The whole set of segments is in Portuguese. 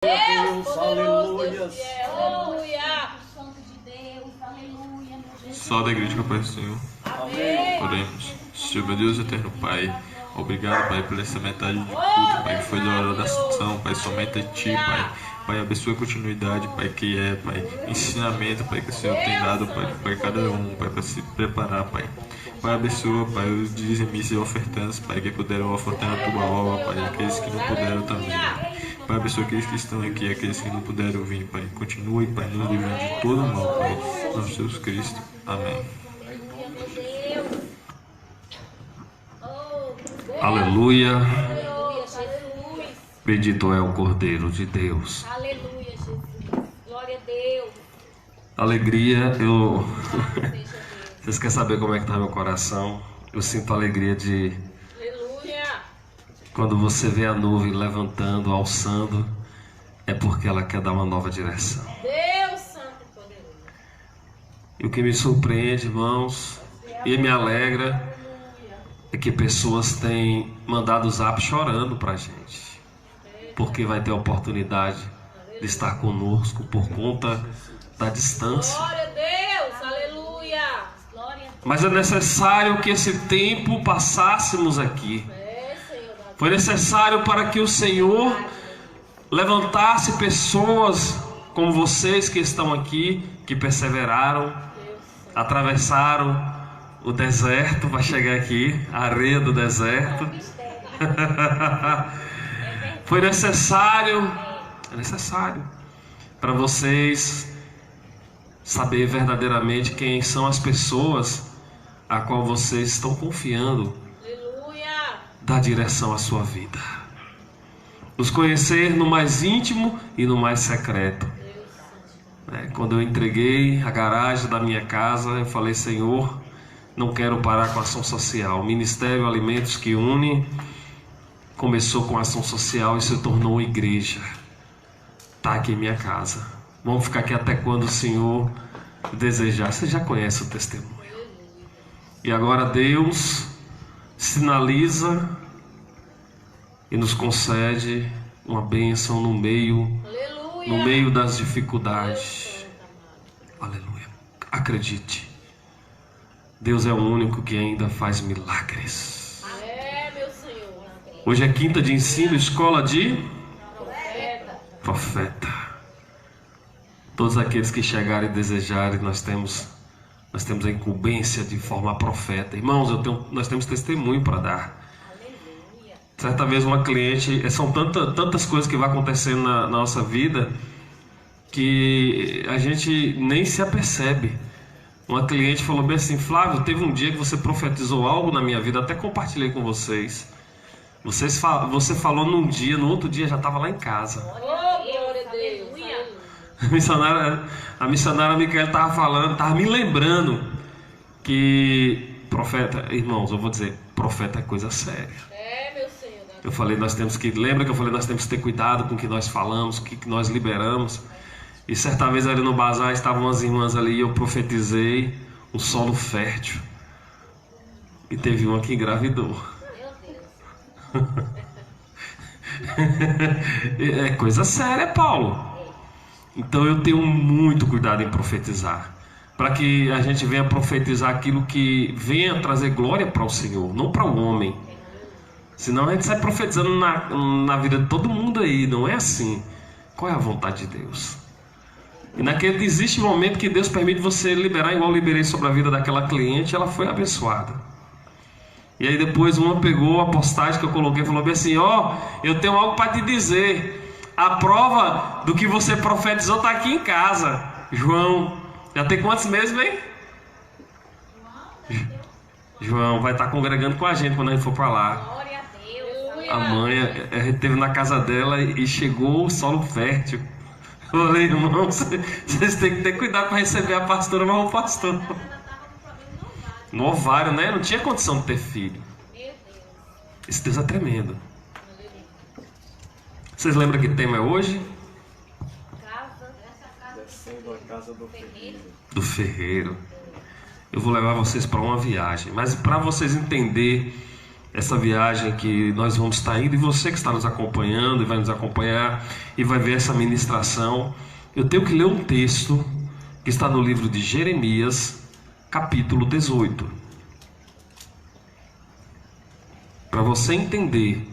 Deus, aleluia. Só da igreja que aparece o Senhor. Amém. Oremos. Senhor, meu Deus eterno Pai, obrigado, Pai, por essa metade de culto, Pai, que foi da hora da oração, Pai, somente a Ti, Pai. Pai, abençoa a continuidade, Pai, que é, Pai, ensinamento, Pai, que o Senhor tem dado, Pai, para cada um, Pai, para se preparar, Pai. Pai, abençoa, Pai, os dizimistas e ofertantes, Pai, que puderam ofertar na Tua obra, Pai, aqueles que não puderam também, Pai, abençoa aqueles que estão aqui, aqueles que não puderam vir, Pai. Continue, Pai, nos livrando de todo mal, Pai. Em nome de Jesus Cristo. Amém. Aleluia. Bendito é o Cordeiro de Deus. Aleluia, Jesus. Glória a Deus. Alegria, Vocês querem saber como é que está meu coração? Eu sinto alegria de... Aleluia. Quando você vê a nuvem levantando, alçando, é porque ela quer dar uma nova direção. Deus Santo e Poderoso. E o que me surpreende, irmãos, e me alegra, é que pessoas têm mandado o zap chorando pra gente. Porque vai ter a oportunidade de estar conosco por conta da distância. Glória a Deus. Aleluia. Glória a Deus. Mas é necessário que esse tempo passássemos aqui. Senhor. Foi necessário para que o Senhor levantasse pessoas como vocês que estão aqui, que perseveraram, atravessaram o deserto para chegar aqui, a areia do deserto. Foi necessário para vocês saber verdadeiramente quem são as pessoas a qual vocês estão confiando Aleluia. dar direção à sua vida. Nos conhecer no mais íntimo e no mais secreto. Quando eu entreguei a garagem da minha casa, eu falei: Senhor, não quero parar com a ação social. O Ministério Alimentos que Une começou com ação social e se tornou igreja. Está aqui em minha casa. Vamos ficar aqui até quando o Senhor desejar. Você já conhece o testemunho. E agora Deus sinaliza e nos concede uma bênção no meio das dificuldades. Aleluia. Acredite. Deus é o único que ainda faz milagres. Meu Senhor. Hoje é quinta de ensino, escola de profeta. Todos aqueles que chegarem e desejarem, nós temos a incumbência de formar profeta. Irmãos, nós temos testemunho para dar. Certa vez uma cliente, são tantas coisas que vão acontecendo na nossa vida que a gente nem se apercebe. Uma cliente falou bem assim: Flávio, teve um dia que você profetizou algo na minha vida, até compartilhei com vocês. Você falou num dia, no outro dia já estava lá em casa. Glória a Deus. A missionária Micaela estava me lembrando que profeta, irmãos, eu vou dizer, profeta é coisa séria. Meu Senhor. Eu falei, lembra que eu falei, nós temos que ter cuidado com o que nós falamos, o que nós liberamos. E certa vez ali no bazar estavam umas irmãs ali e eu profetizei um solo fértil. E teve uma que engravidou. Meu Deus. É coisa séria, Paulo. Então eu tenho muito cuidado em profetizar, para que a gente venha profetizar aquilo que venha trazer glória para o Senhor, não para o homem. Senão a gente sai profetizando na vida de todo mundo aí. Não é assim. Qual é a vontade de Deus? E existe um momento que Deus permite você liberar, igual eu liberei sobre a vida daquela cliente. Ela foi abençoada. E aí depois uma pegou a postagem que eu coloquei e falou bem assim: eu tenho algo para te dizer. A prova do que você profetizou está aqui em casa. João, já tem quantos meses, bem? João vai estar congregando com a gente quando a gente for para lá. Glória a Deus. A mãe, a gente esteve na casa dela e chegou o solo fértil. Eu falei: irmãos, vocês têm que ter cuidado para receber a pastora, mas o pastor no ovário, né? Não tinha condição de ter filho. Esse Deus é tremendo. Vocês lembram que tema é hoje? Descendo a casa do ferreiro. Do ferreiro. Eu vou levar vocês para uma viagem, mas para vocês entenderem essa viagem que nós vamos estar indo, e você que está nos acompanhando e vai nos acompanhar e vai ver essa ministração, eu tenho que ler um texto que está no livro de Jeremias, capítulo 18, para você entender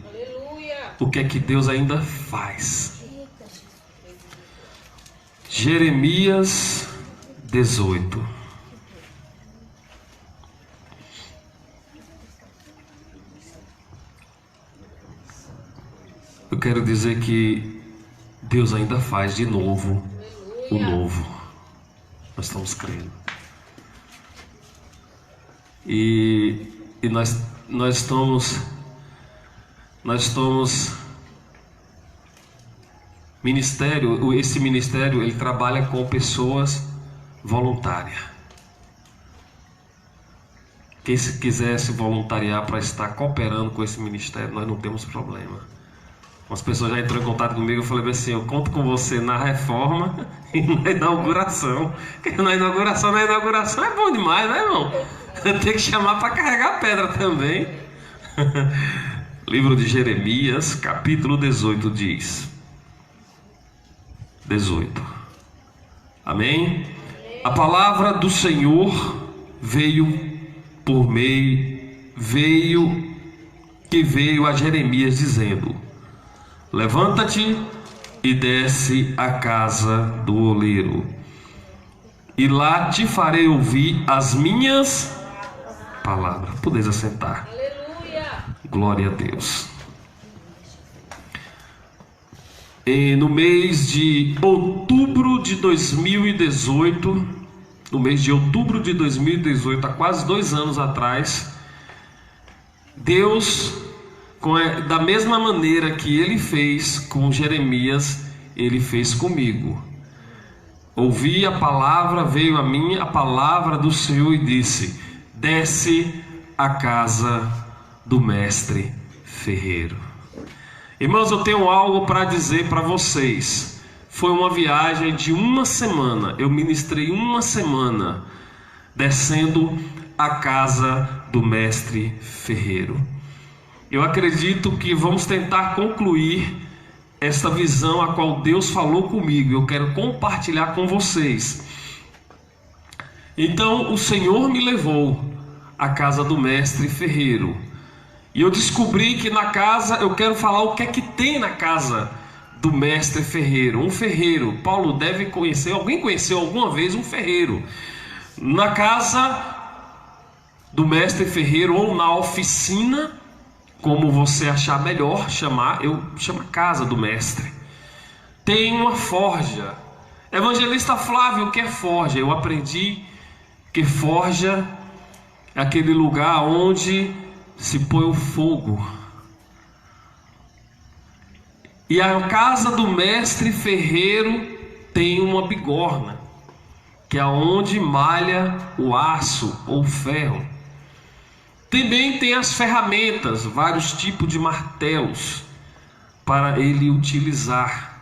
o que é que Deus ainda faz. Jeremias 18. Eu quero dizer que Deus ainda faz de novo o novo. Nós estamos crendo. E nós estamos esse ministério ele trabalha com pessoas voluntárias. Quem se quiser se voluntariar para estar cooperando com esse ministério, nós não temos problema. Umas pessoas já entrou em contato comigo, eu falei assim, eu conto com você na reforma e na inauguração. Porque na inauguração é bom demais, né, irmão? Tem que chamar para carregar pedra também. Livro de Jeremias, capítulo 18 diz. 18. Amém? A palavra do Senhor veio a Jeremias dizendo: levanta-te e desce à casa do oleiro, e lá te farei ouvir as minhas palavras. Podeis assentar. Aleluia. Glória a Deus. E no mês de outubro de 2018, há quase 2 anos atrás, Deus, da mesma maneira que Ele fez com Jeremias, Ele fez comigo. Ouvi a palavra, veio a mim a palavra do Senhor e disse: desce à casa do mestre ferreiro. Irmãos, eu tenho algo para dizer para vocês. Foi uma viagem de 1 semana. Eu ministrei 1 semana descendo à casa do mestre ferreiro. Eu acredito que vamos tentar concluir esta visão a qual Deus falou comigo. Eu quero compartilhar com vocês. Então o Senhor me levou à casa do mestre ferreiro. E eu descobri que na casa, eu quero falar o que é que tem na casa do mestre ferreiro. Um ferreiro, Paulo deve conhecer, alguém conheceu alguma vez um ferreiro? Na casa do mestre ferreiro, ou na oficina, como você achar melhor chamar, eu chamo casa do mestre, tem uma forja. Evangelista Flávio, o que é forja? Eu aprendi que forja é aquele lugar onde se põe o fogo. E a casa do mestre ferreiro tem uma bigorna, que é onde malha o aço ou o ferro. Também tem as ferramentas, vários tipos de martelos para ele utilizar.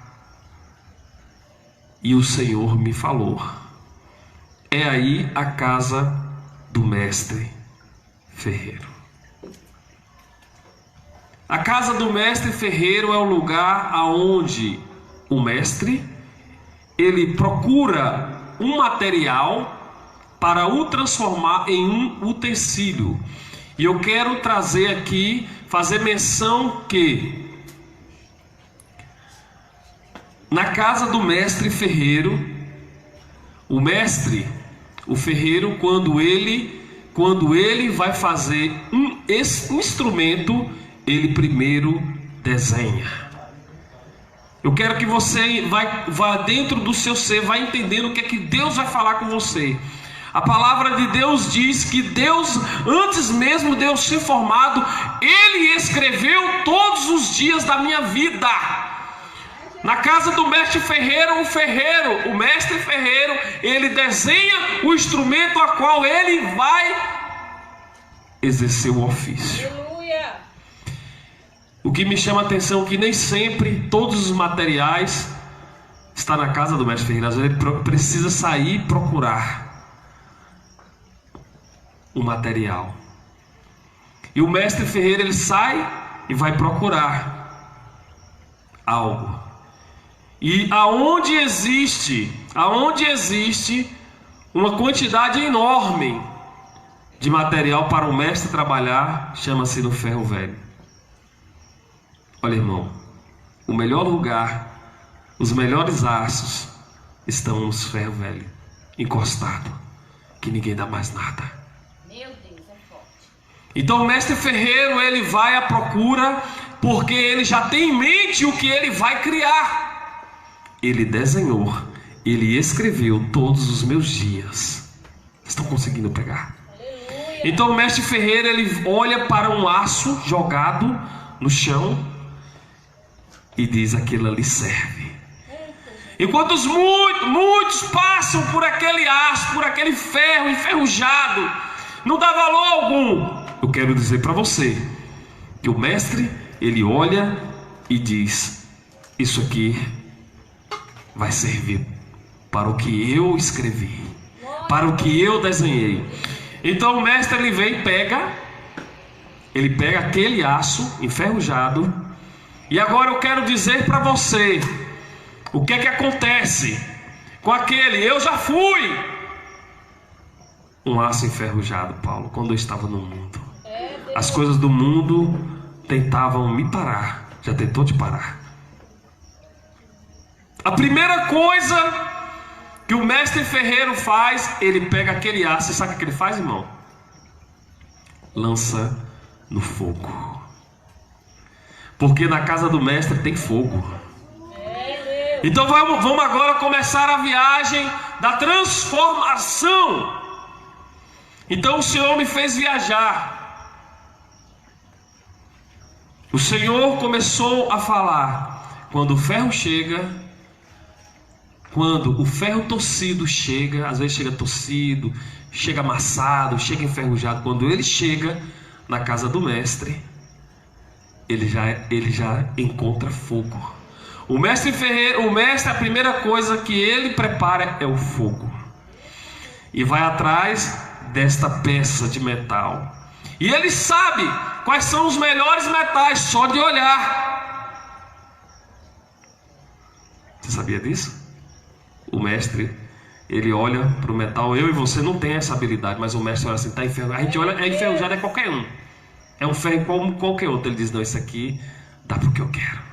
E o Senhor me falou: é aí a casa do mestre ferreiro. A casa do mestre ferreiro é o lugar aonde o mestre ele procura um material para o transformar em um utensílio. E eu quero trazer aqui, fazer menção que na casa do mestre ferreiro, o ferreiro, quando ele vai fazer um instrumento, ele primeiro desenha. Eu quero que você vá dentro do seu ser, vá entendendo o que é que Deus vai falar com você. A palavra de Deus diz que Deus, antes mesmo de eu ser formado, Ele escreveu todos os dias da minha vida. Na casa do mestre ferreiro, o mestre ferreiro, ele desenha o instrumento a qual ele vai exercer o ofício. Aleluia. O que me chama a atenção é que nem sempre todos os materiais estão na casa do mestre ferreiro. Às vezes ele precisa sair e procurar o material. E o mestre ferreiro, ele sai e vai procurar algo. E aonde existe uma quantidade enorme de material para o mestre trabalhar, chama-se no ferro velho. Olha, irmão, o melhor lugar, os melhores aços estão nos ferro velho, encostado, que ninguém dá mais nada. Meu Deus, é forte. Então o mestre ferreiro, ele vai à procura, porque ele já tem em mente o que ele vai criar. Ele desenhou, ele escreveu todos os meus dias. Estão conseguindo pegar? Aleluia. Então o mestre ferreiro, ele olha para um aço jogado no chão e diz: aquilo ali serve. Enquanto muitos passam por aquele aço, por aquele ferro enferrujado, não dá valor algum. Eu quero dizer para você que o mestre, ele olha e diz: isso aqui vai servir para o que eu escrevi, para o que eu desenhei. Então o mestre, ele vem e ele pega aquele aço enferrujado. E agora eu quero dizer para você o que é que acontece com aquele. Eu já fui um aço enferrujado, Paulo, quando eu estava no mundo. As coisas do mundo tentavam me parar. Já tentou te parar? A primeira coisa que o mestre ferreiro faz, ele pega aquele aço. Você sabe o que ele faz, irmão? Lança no fogo. Porque na casa do mestre tem fogo. Então vamos agora começar a viagem da transformação. Então o Senhor me fez viajar. O Senhor começou a falar: quando o ferro chega, quando o ferro torcido chega, às vezes chega torcido, chega amassado, chega enferrujado, quando ele chega na casa do mestre, ele já encontra fogo. O mestre ferreiro, a primeira coisa que ele prepara é o fogo. E vai atrás desta peça de metal. E ele sabe quais são os melhores metais, só de olhar. Você sabia disso? O mestre, ele olha para o metal. Eu e você não tem essa habilidade, mas o mestre olha assim, está enferrujado. A gente olha, é enferrujado, é qualquer um. É um ferro como qualquer outro. Ele diz: não, isso aqui dá para o que eu quero.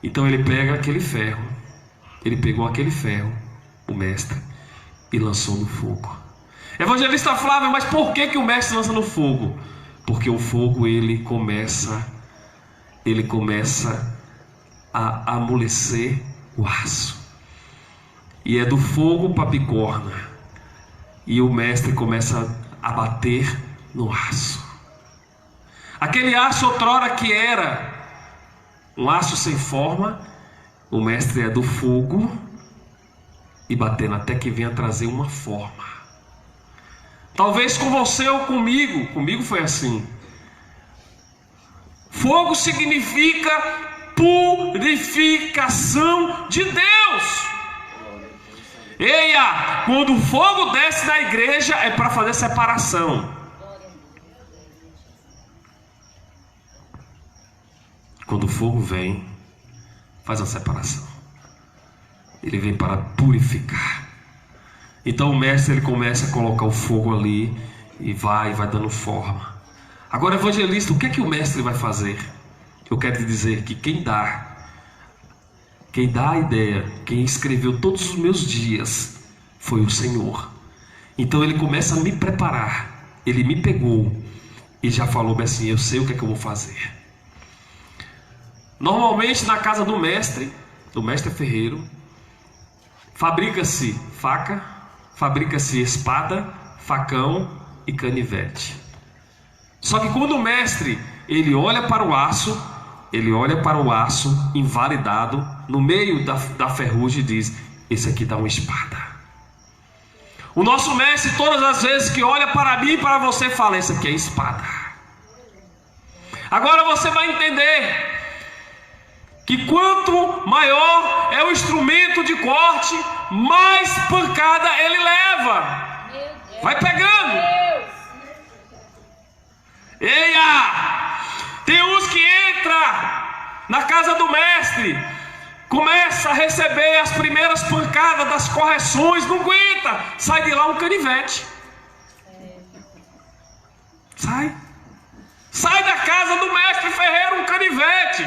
Então ele pega aquele ferro. Ele pegou aquele ferro, o mestre, e lançou no fogo. Evangelista Flávio, mas por que o mestre lança no fogo? Porque o fogo, ele começa a amolecer o aço. E é do fogo para a bigorna. E o mestre começa a bater no aço. Aquele aço outrora que era um aço sem forma, o mestre é do fogo e batendo até que venha trazer uma forma. Talvez com você ou comigo foi assim. Fogo significa purificação de Deus. Eia, quando o fogo desce na igreja é para fazer separação. Quando o fogo vem, faz a separação. Ele vem para purificar. Então o mestre, ele começa a colocar o fogo ali e vai dando forma. Agora, evangelista, o que é que o mestre vai fazer? Eu quero te dizer que quem dá a ideia, quem escreveu todos os meus dias foi o Senhor. Então ele começa a me preparar. Ele me pegou e já falou assim: eu sei o que é que eu vou fazer. Normalmente na casa do mestre ferreiro, fabrica-se faca, fabrica-se espada, facão e canivete. Só que quando o mestre, ele olha para o aço invalidado, no meio da ferrugem, e diz: esse aqui dá uma espada. O nosso mestre, todas as vezes que olha para mim e para você, fala: esse aqui é espada. Agora você vai entender que quanto maior é o instrumento de corte, mais pancada ele leva. Vai pegando. Eia! Tem uns que entra na casa do mestre, começa a receber as primeiras pancadas das correções, não aguenta, sai de lá um canivete. Sai da casa do mestre ferreiro um canivete.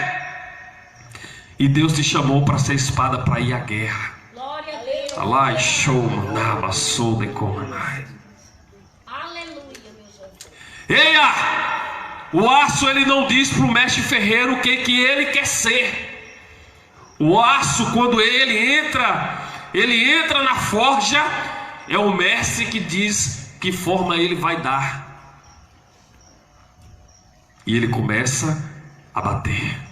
E Deus te chamou para ser espada para ir à guerra. Glória a Deus. Alá, show, manava, sou de comanai. Aleluia, meu Jesus. Eia! O aço ele não diz para o mestre ferreiro o que ele quer ser. O aço, quando ele entra na forja, é o mestre que diz que forma ele vai dar. E ele começa a bater.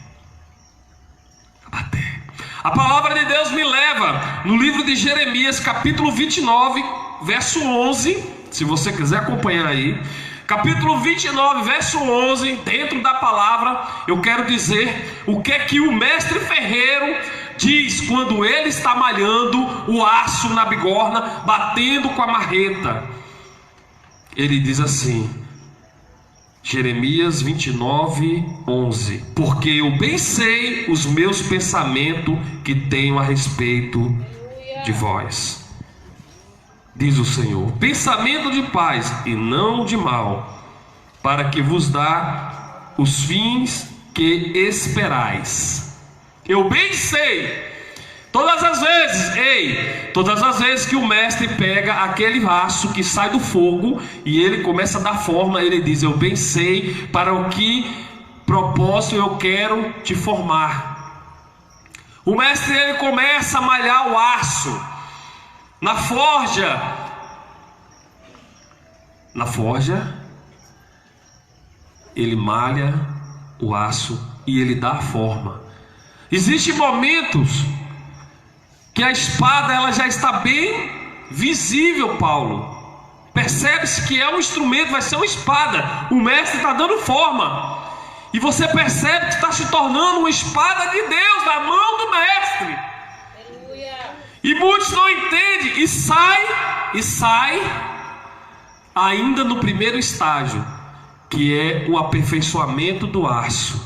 A palavra de Deus me leva no livro de Jeremias, capítulo 29, verso 11. Se você quiser acompanhar aí, capítulo 29, verso 11, dentro da palavra, eu quero dizer o que é que o mestre ferreiro diz quando ele está malhando o aço na bigorna, batendo com a marreta. Ele diz assim, Jeremias 29, 11: porque eu bem sei os meus pensamentos que tenho a respeito de vós, diz o Senhor, pensamento de paz e não de mal, para que vos dá os fins que esperais. Eu bem sei. Todas as vezes que o mestre pega aquele aço que sai do fogo e ele começa a dar forma, ele diz, eu bem sei para o que propósito eu quero te formar. O mestre ele começa a malhar o aço na forja, ele malha o aço e ele dá a forma. Existem momentos que a espada ela já está bem visível, Paulo. Percebe-se que é um instrumento, vai ser uma espada. O mestre está dando forma. E você percebe que está se tornando uma espada de Deus na mão do mestre. Aleluia. E muitos não entendem e sai ainda no primeiro estágio, que é o aperfeiçoamento do aço.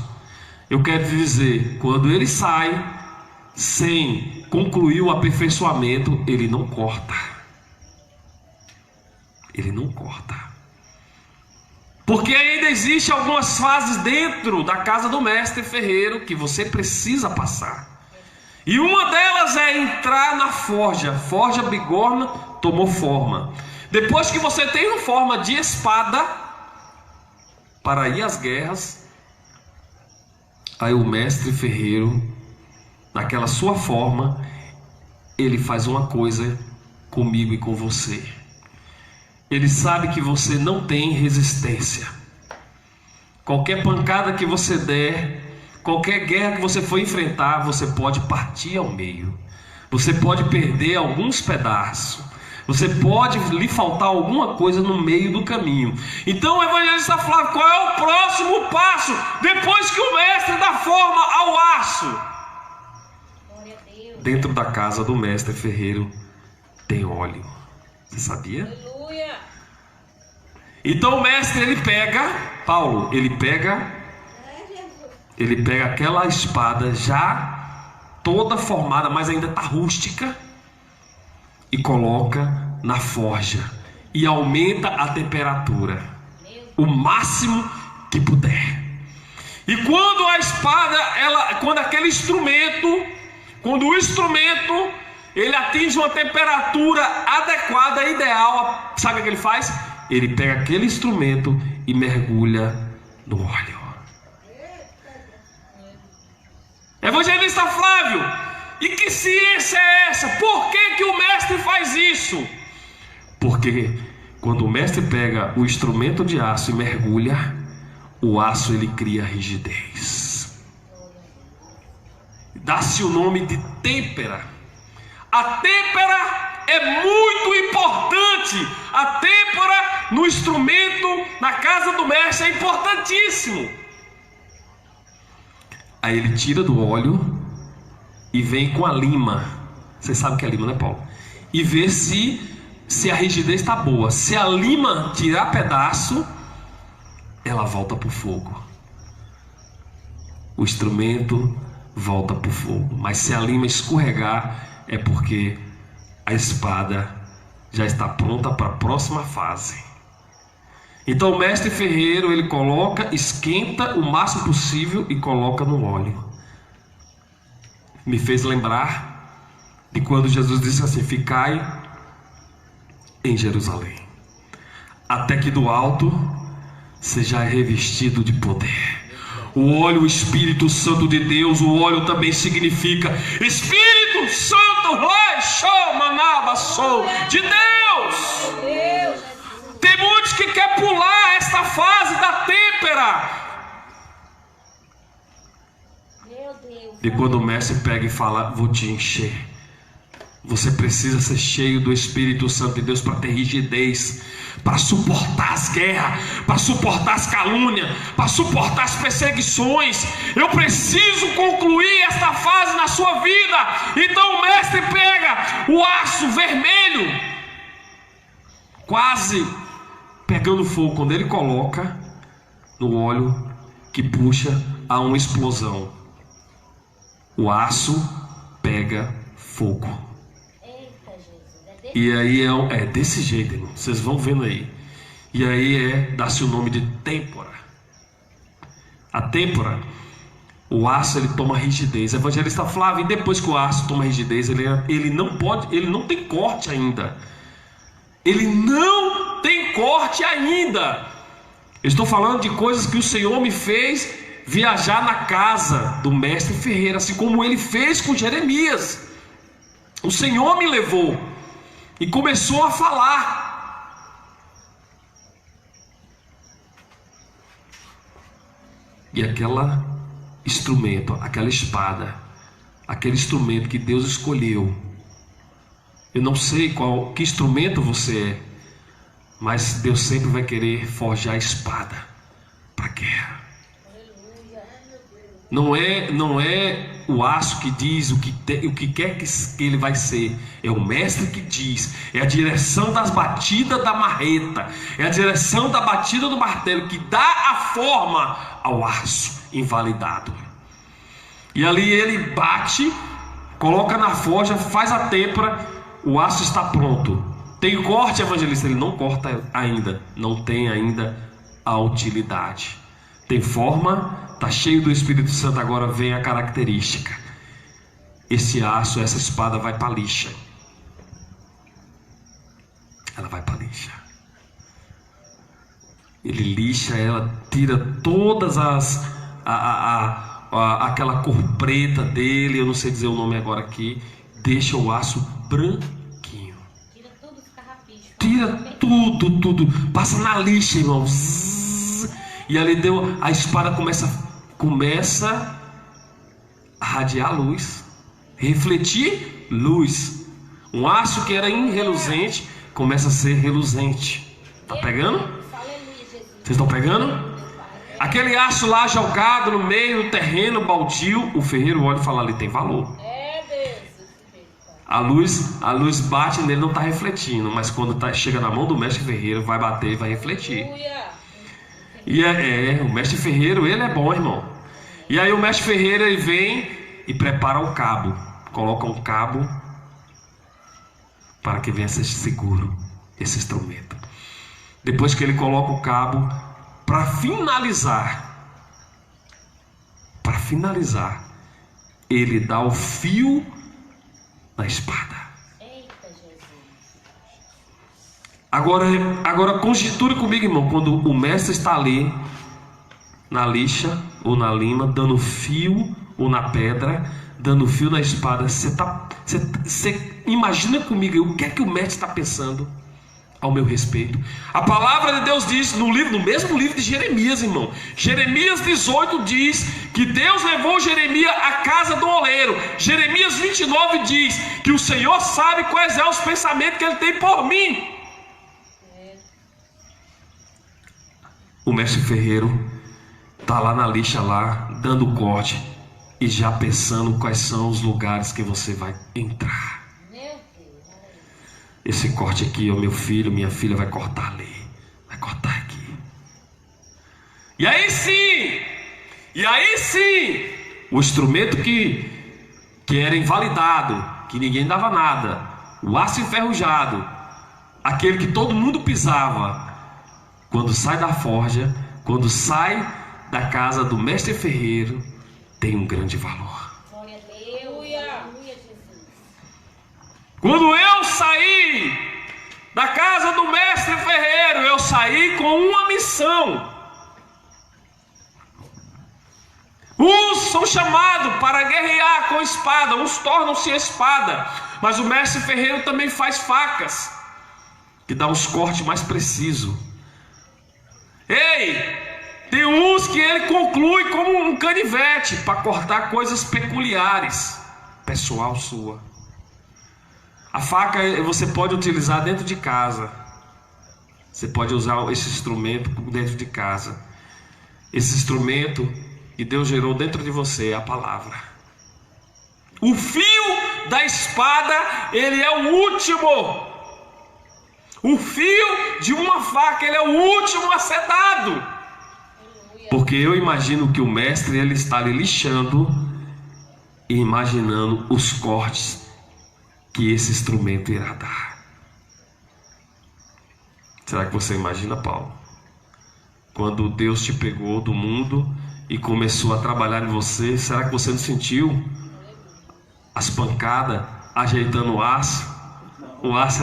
Eu quero te dizer, quando ele sai sem concluir o aperfeiçoamento, ele não corta. Porque ainda existe algumas fases dentro da casa do mestre ferreiro que você precisa passar. E uma delas é entrar na forja. Forja bigorna tomou forma. Depois que você tem uma forma de espada para ir às guerras, aí o mestre ferreiro, naquela sua forma, ele faz uma coisa comigo e com você. Ele sabe que você não tem resistência. Qualquer pancada que você der, qualquer guerra que você for enfrentar, você pode partir ao meio. Você pode perder alguns pedaços. Você pode lhe faltar alguma coisa no meio do caminho. Então o evangelista Flávio, qual é o próximo passo depois que o mestre dá forma ao aço? Dentro da casa do mestre ferreiro tem óleo. Você sabia? Aleluia. Então o mestre ele pega, Paulo, ele pega aquela espada já toda formada, mas ainda está rústica, e coloca na forja e aumenta a temperatura o máximo que puder. E quando a espada, quando o instrumento ele atinge uma temperatura adequada, ideal, sabe o que ele faz? Ele pega aquele instrumento e mergulha no óleo. Evangelista Flávio, e que ciência é essa? Por que o mestre faz isso? Porque quando o mestre pega o instrumento de aço e mergulha, o aço ele cria rigidez. Dá-se o nome de têmpera. A têmpera é muito importante. A têmpera no instrumento, na casa do mestre, é importantíssimo. Aí ele tira do óleo e vem com a lima. Você sabe o que é lima, né, Paulo? E vê se a rigidez está boa. Se a lima tirar pedaço, ela volta para o fogo. O instrumento volta para o fogo. Mas se a lima escorregar, é porque a espada já está pronta para a próxima fase. Então o mestre ferreiro, ele coloca, esquenta o máximo possível e coloca no óleo. Me fez lembrar de quando Jesus disse assim: ficai em Jerusalém, até que do alto seja revestido de poder. O óleo, o Espírito Santo de Deus, o óleo também significa Espírito Santo, de Deus. Tem muitos que querem pular esta fase da têmpera. Meu Deus. E quando o mestre pega e fala: vou te encher. Você precisa ser cheio do Espírito Santo de Deus para ter rigidez, para suportar as guerras, para suportar as calúnias, para suportar as perseguições. Eu preciso concluir esta fase na sua vida. Então o mestre pega o aço vermelho, quase pegando fogo. Quando ele coloca no óleo que puxa, há uma explosão. O aço pega fogo. E aí é desse jeito, irmão. Vocês vão vendo aí. E aí dá-se o nome de têmpora. A têmpora, o aço, ele toma rigidez. Evangelista Flávio, e depois que o aço toma rigidez, ele não tem corte ainda. Ele não tem corte ainda. Eu estou falando de coisas que o Senhor me fez viajar na casa do mestre ferreiro, assim como ele fez com Jeremias. O Senhor me levou e começou a falar. E aquele instrumento, aquela espada, aquele instrumento que Deus escolheu. Eu não sei que instrumento você é, mas Deus sempre vai querer forjar a espada para a guerra. Não é o aço que diz o que quer que ele vai ser. É o mestre que diz. É a direção das batidas da marreta, é a direção da batida do martelo que dá a forma ao aço invalidado. E ali ele bate, coloca na forja, faz a têmpora. O aço está pronto. Tem corte, evangelista? Ele não corta ainda. Não tem ainda a utilidade. Tem forma, está cheio do Espírito Santo. Agora vem a característica. Esse aço, essa espada vai para a lixa. Ela vai para a lixa. Ele lixa ela, tira todas aquela cor preta dele. Eu não sei dizer o nome agora aqui. Deixa o aço branquinho. Tira tudo os carrapichos. Tira tudo. Passa na lixa, irmão. E ali a espada começa a radiar luz, refletir luz. Um aço que era irreluzente começa a ser reluzente. Tá pegando? Vocês estão pegando? Aquele aço lá jogado no meio do terreno baldio, o ferreiro olha e fala: ali tem valor. A luz bate nele, não está refletindo, mas quando chega na mão do mestre ferreiro, vai bater e vai refletir. E o mestre ferreiro, ele é bom, irmão. E aí o mestre ferreiro, ele vem e prepara um cabo. Coloca um cabo para que venha ser seguro esse instrumento. Depois que ele coloca o cabo, para finalizar, ele dá o fio da espada. Agora conjecture comigo, irmão. Quando o mestre está ali na lixa ou na lima, dando fio, ou na pedra, dando fio na espada, você imagina comigo o que é que o mestre está pensando ao meu respeito? A palavra de Deus diz no mesmo livro de Jeremias, irmão. Jeremias 18 diz que Deus levou Jeremias à casa do oleiro. Jeremias 29 diz que o Senhor sabe quais são os pensamentos que Ele tem por mim. O mestre ferreiro está lá na lixa, lá, dando corte e já pensando quais são os lugares que você vai entrar. Esse corte aqui, o meu filho, minha filha vai cortar ali, vai cortar aqui. E aí sim, o instrumento que era invalidado, que ninguém dava nada, o aço enferrujado, aquele que todo mundo pisava, quando sai da forja, quando sai da casa do mestre ferreiro, tem um grande valor. Glória a Deus. Aleluia, Jesus. Quando eu saí da casa do mestre ferreiro, eu saí com uma missão. Uns são chamados para guerrear com espada, uns tornam-se espada, mas o mestre ferreiro também faz facas, que dá uns cortes mais precisos. Ei, tem uns que ele conclui como um canivete para cortar coisas peculiares, pessoal sua. A faca você pode utilizar dentro de casa. Você pode usar esse instrumento dentro de casa. Esse instrumento que Deus gerou dentro de você é a palavra. O fio da espada, ele é o último. O fio de uma faca, ele é o último a ser dado. Porque eu imagino que o mestre, ele está ali lixando e imaginando os cortes que esse instrumento irá dar. Será que você imagina, Paulo? Quando Deus te pegou do mundo e começou a trabalhar em você, será que você não sentiu as pancadas ajeitando o aço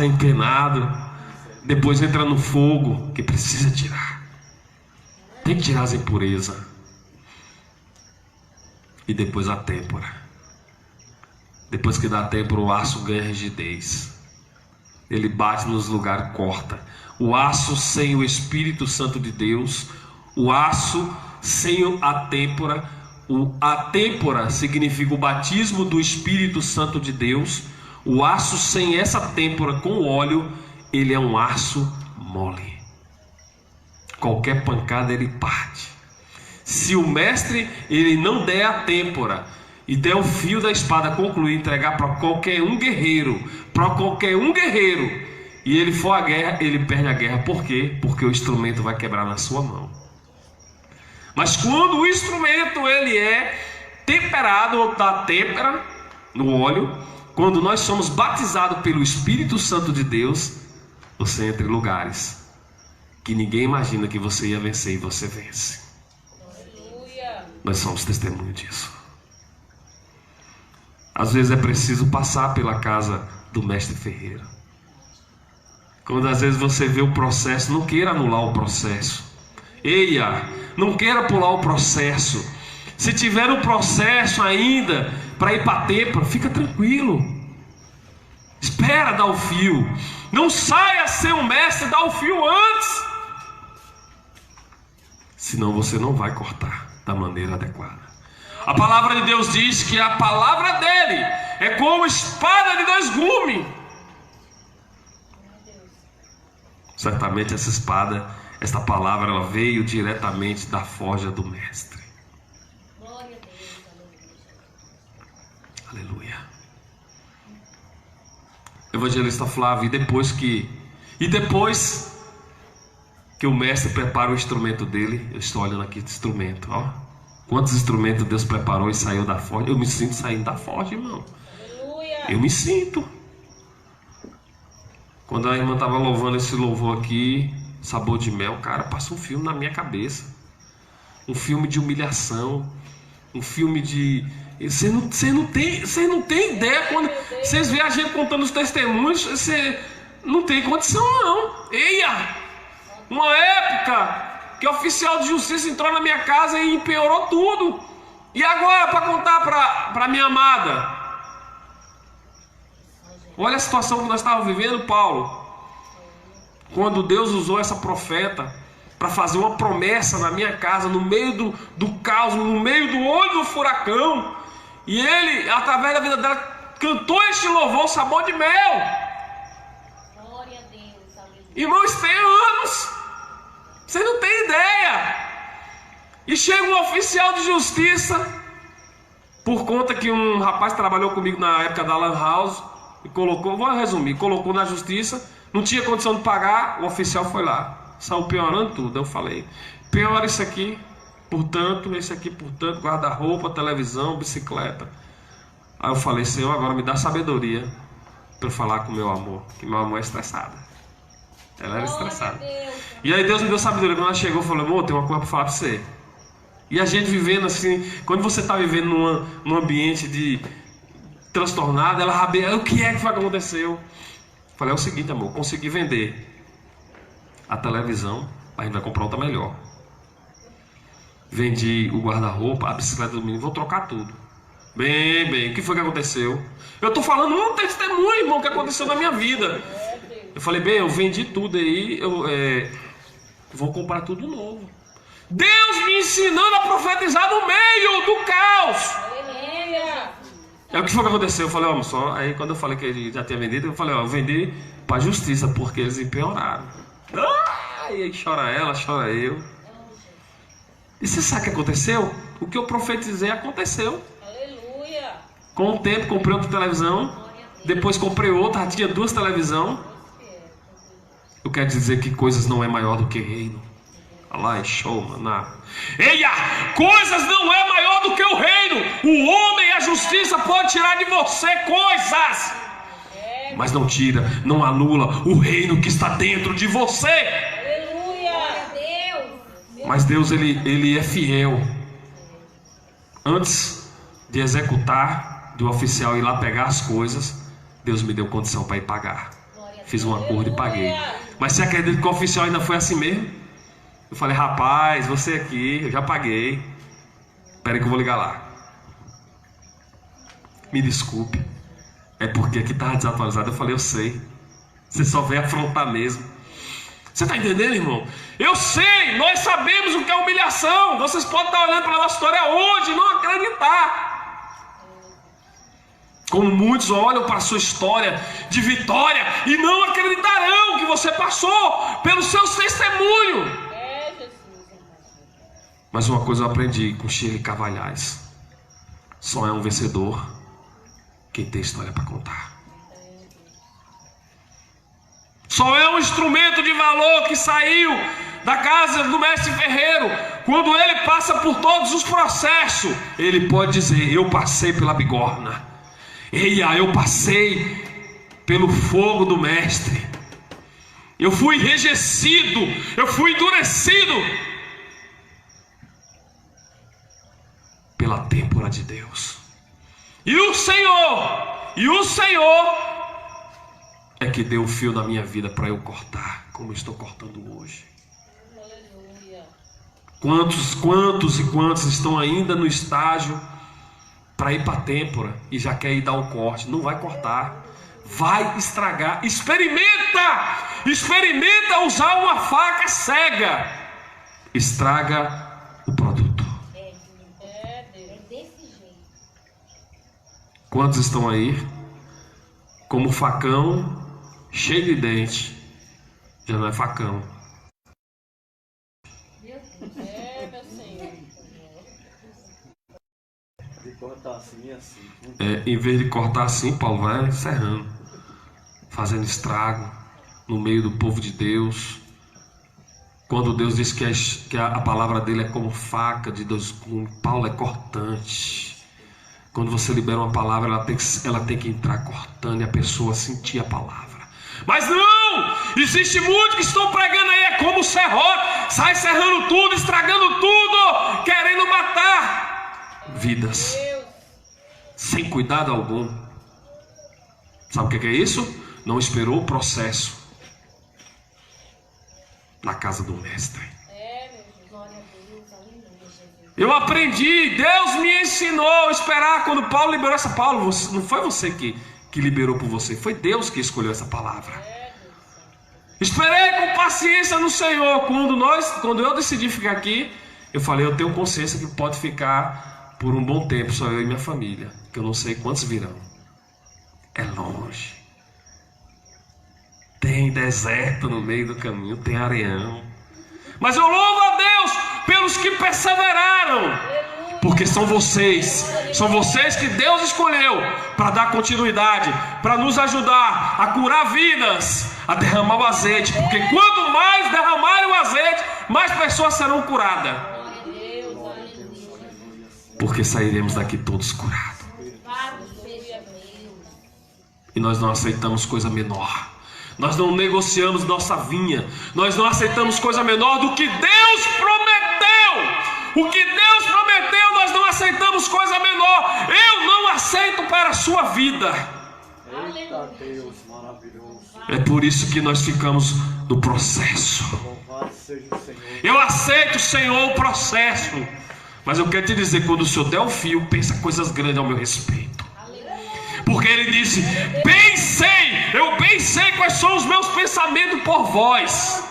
é empenado, depois entra no fogo que precisa tirar, tem que tirar as impurezas, e depois a têmpora. Depois que dá têmpora, o aço ganha rigidez, ele bate nos lugares, corta. O aço sem o Espírito Santo de Deus, o aço sem a têmpora, a têmpora significa o batismo do Espírito Santo de Deus. O aço sem essa têmpora com óleo, ele é um aço mole. Qualquer pancada ele parte. Se o mestre ele não der a têmpora e der o fio da espada, concluir, entregar para qualquer um guerreiro, e ele for à guerra, ele perde a guerra. Por quê? Porque o instrumento vai quebrar na sua mão. Mas quando o instrumento ele é temperado, ou dá têmpera no óleo, quando nós somos batizados pelo Espírito Santo de Deus, você entra em lugares que ninguém imagina que você ia vencer, e você vence. Aleluia. Nós somos testemunho disso. Às vezes é preciso passar pela casa do mestre ferreiro. Quando às vezes você vê o processo, não queira anular o processo. Eia, não queira pular o processo. Se tiver um processo ainda para ir para a têmpora, fica tranquilo. Espera dar o fio. Não saia sem o mestre dar o fio antes. Senão você não vai cortar da maneira adequada. A palavra de Deus diz que a palavra dele é como espada de dois gumes. Certamente essa espada, esta palavra, ela veio diretamente da forja do mestre. Glória a Deus. Aleluia. Evangelista Flávio, e depois que o mestre prepara o instrumento dele, eu estou olhando aqui esse instrumento, ó. Quantos instrumentos Deus preparou e saiu da forja? Eu me sinto saindo da forja, irmão. Aleluia. Eu me sinto. Quando a irmã estava louvando esse louvor aqui, Sabor de Mel, cara, passa um filme na minha cabeça. Um filme de humilhação. Um filme de... Você não tem ideia. Quando vocês veem a gente contando os testemunhos, você não tem condição, não. Eia! Uma época que o oficial de justiça entrou na minha casa e empenhorou tudo. E agora, para contar para minha amada? Olha a situação que nós estávamos vivendo, Paulo. Quando Deus usou essa profeta para fazer uma promessa na minha casa, no meio do caos, no meio do olho do furacão. E ele, através da vida dela, cantou este louvor, Sabor de Mel. Glória a Deus. Aleluia. Irmãos, tem anos. Você não tem ideia. E chega um oficial de justiça, por conta que um rapaz trabalhou comigo na época da Lan House, e colocou, vou resumir, colocou na justiça, não tinha condição de pagar, o oficial foi lá, saiu piorando tudo. Eu falei, piora isso aqui, Portanto, esse aqui, portanto, guarda-roupa, televisão, bicicleta. Aí eu falei, Senhor, agora me dá sabedoria para eu falar com meu amor, que meu amor é estressado. Ela era estressada. E aí Deus me deu sabedoria. Quando ela chegou, falou, amor, tem uma coisa para falar para você. E a gente vivendo assim, quando você está vivendo num ambiente de transtornado, ela rabeia, o que é que foi que aconteceu? Falei, é o seguinte, amor, consegui vender a televisão, a gente vai comprar outra melhor. Vendi o guarda-roupa, a bicicleta do menino, vou trocar tudo. Bem, o que foi que aconteceu? Eu estou falando um testemunho, irmão, que aconteceu na minha vida. Eu falei, bem, eu vendi tudo aí, eu vou comprar tudo novo. Deus me ensinando a profetizar no meio do caos. É o que foi que aconteceu? Eu falei, ó, só. Aí quando eu falei que ele já tinha vendido, eu falei, ó, eu vendi para a justiça, porque eles empeoraram. E aí chora ela, chora eu. E você sabe o que aconteceu? O que eu profetizei aconteceu. Aleluia. Com o tempo comprei outra televisão, depois comprei outra, já tinha 2 televisões. Eu quero dizer que coisas não é maior do que reino. Alá, show, maná. Eia, coisas não é maior do que o reino. O homem e a justiça pode tirar de você coisas, mas não tira, não anula o reino que está dentro de você. Aleluia. Deus. Mas Deus, ele é fiel. Antes de executar, do oficial ir lá pegar as coisas, Deus me deu condição para ir pagar. Fiz um acordo e paguei. Mas você acredita que o oficial ainda foi assim mesmo? Eu falei, rapaz, você aqui, eu já paguei. Espera aí que eu vou ligar lá. Me desculpe. É porque aqui estava desatualizado. Eu falei, eu sei. Você só veio afrontar mesmo. Você está entendendo, irmão? Eu sei, nós sabemos o que é humilhação. Vocês podem estar olhando para a nossa história hoje e não acreditar. Como muitos olham para a sua história de vitória e não acreditarão que você passou pelos seus testemunhos. Mas uma coisa eu aprendi com Shirley Cavalhais: só é um vencedor quem tem história para contar. Só é um instrumento de valor que saiu da casa do mestre ferreiro quando ele passa por todos os processos. Ele pode dizer, eu passei pela bigorna. Eia, eu passei pelo fogo do mestre. Eu fui enrijecido, eu fui endurecido pela têmpora de Deus. E o Senhor é que deu o fio na minha vida para eu cortar, como eu estou cortando hoje. Aleluia. Quantos estão ainda no estágio para ir para a têmpora e já quer ir dar o corte? Não vai cortar, vai estragar. Experimenta usar uma faca cega, estraga o produto. Quantos estão aí como facão cheio de dente? Já não é facão. Meu Senhor. De cortar assim e assim. Em vez de cortar assim, Paulo vai encerrando, fazendo estrago no meio do povo de Deus. Quando Deus diz que a palavra dele é como faca de 2 gumes, Paulo é cortante. Quando você libera uma palavra, ela tem que entrar cortando e a pessoa sentir a palavra. Mas não! Existe muitos que estão pregando aí, é como o serrote, sai serrando tudo, estragando tudo, querendo matar vidas, sem cuidado algum. Sabe o que é isso? Não esperou o processo na casa do mestre. Eu aprendi, Deus me ensinou a esperar. Quando Paulo liberou essa palavra, não foi você que liberou por você, foi Deus que escolheu essa palavra. Esperei com paciência no Senhor. Quando eu decidi ficar aqui, eu falei, eu tenho consciência que pode ficar por um bom tempo, só eu e minha família, que eu não sei quantos virão. É longe, tem deserto no meio do caminho, tem areião. Mas eu louvo a Deus pelos que perseveraram, porque são vocês que Deus escolheu para dar continuidade, para nos ajudar a curar vidas, a derramar o azeite, porque quanto mais derramarem o azeite, mais pessoas serão curadas. porque sairemos daqui todos curados. E nós não aceitamos coisa menor. Nós não negociamos nossa vinha. Nós não aceitamos coisa menor do que Deus prometeu. O que Deus prometeu, nós não aceitamos coisa menor. Eu não aceito para a sua vida. Eita Deus, maravilhoso. É por isso que nós ficamos no processo. Louvado seja o Senhor. Eu aceito, Senhor, o processo. Mas eu quero te dizer, quando o Senhor der o fio, pensa coisas grandes ao meu respeito. Porque Ele disse, eu bem sei quais são os meus pensamentos por vós.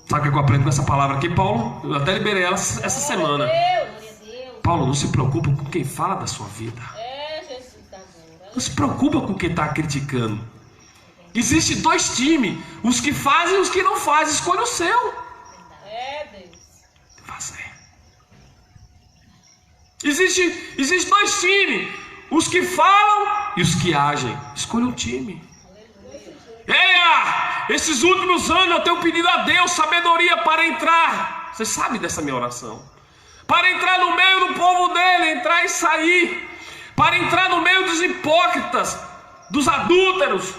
Sabe o que eu aprendo com essa palavra aqui, Paulo? Eu até liberei ela essa semana. Paulo, não se preocupa com quem fala da sua vida. Não se preocupa com quem está criticando. Existem dois times, os que fazem e os que não fazem. Escolha o seu. Fazer. Existem dois times, os que falam e os que agem. Escolha um time. Esses últimos anos eu tenho pedido a Deus sabedoria para entrar. Você sabe dessa minha oração? Para entrar no meio do povo dele, entrar e sair. Para entrar no meio dos hipócritas, dos adúlteros,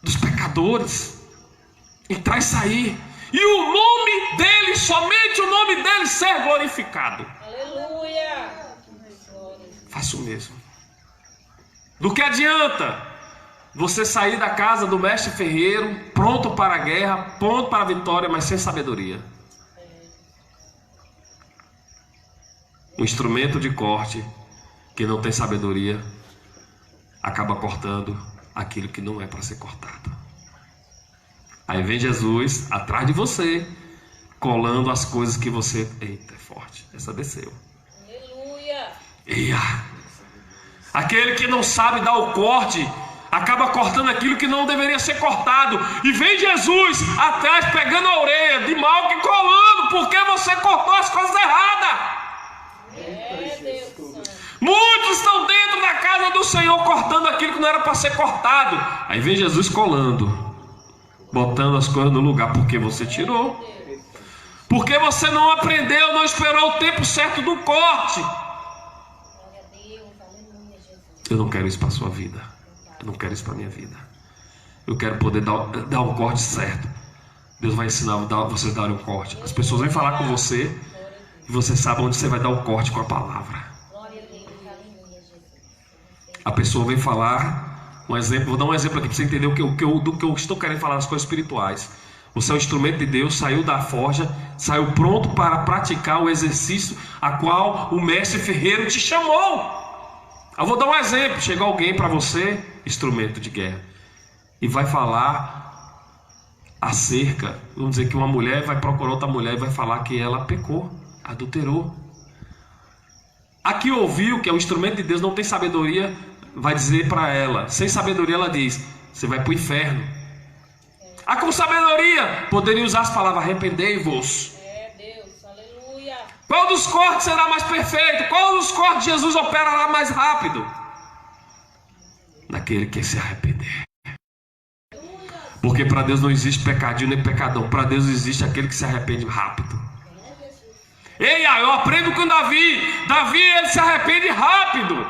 dos pecadores. Entrar e sair. E o nome dele, somente o nome dele ser glorificado. Aleluia. Faça o mesmo. Do que adianta você sair da casa do mestre ferreiro, pronto para a guerra, pronto para a vitória, mas sem sabedoria? Um instrumento de corte que não tem sabedoria acaba cortando aquilo que não é para ser cortado. Aí vem Jesus atrás de você, colando as coisas que você... Eita, é forte. Essa desceu. Aleluia. Aquele que não sabe dar o corte, acaba cortando aquilo que não deveria ser cortado. E vem Jesus atrás, pegando a orelha de mal que colando, porque você cortou as coisas erradas. Muitos estão dentro da casa do Senhor, cortando aquilo que não era para ser cortado. Aí vem Jesus colando, botando as coisas no lugar, porque você tirou, porque você não aprendeu, não esperou o tempo certo do corte. Eu não quero isso para a sua vida. Eu não quero isso para a minha vida. Eu quero poder dar o corte certo. Deus vai ensinar vocês a darem um corte. As pessoas vêm falar com você e você sabe onde você vai dar o corte com a palavra. A pessoa vem falar um exemplo. Vou dar um exemplo aqui para você entender do que eu estou querendo falar, das coisas espirituais. Você é um instrumento de Deus, saiu da forja, saiu pronto para praticar o exercício a qual o mestre ferreiro te chamou. Eu vou dar um exemplo. Chega alguém para você, instrumento de guerra, e vai falar acerca, vamos dizer que uma mulher vai procurar outra mulher e vai falar que ela pecou, adulterou. Aqui ouviu que é o instrumento de Deus, não tem sabedoria, vai dizer para ela, sem sabedoria ela diz, você vai para o inferno. Com sabedoria poderia usar as palavras, arrependei-vos. Qual dos cortes será mais perfeito? Qual dos cortes Jesus operará mais rápido? Naquele que se arrepender. Porque para Deus não existe pecadinho nem pecadão. Para Deus existe aquele que se arrepende rápido. Eu aprendo com Davi. Davi, ele se arrepende rápido.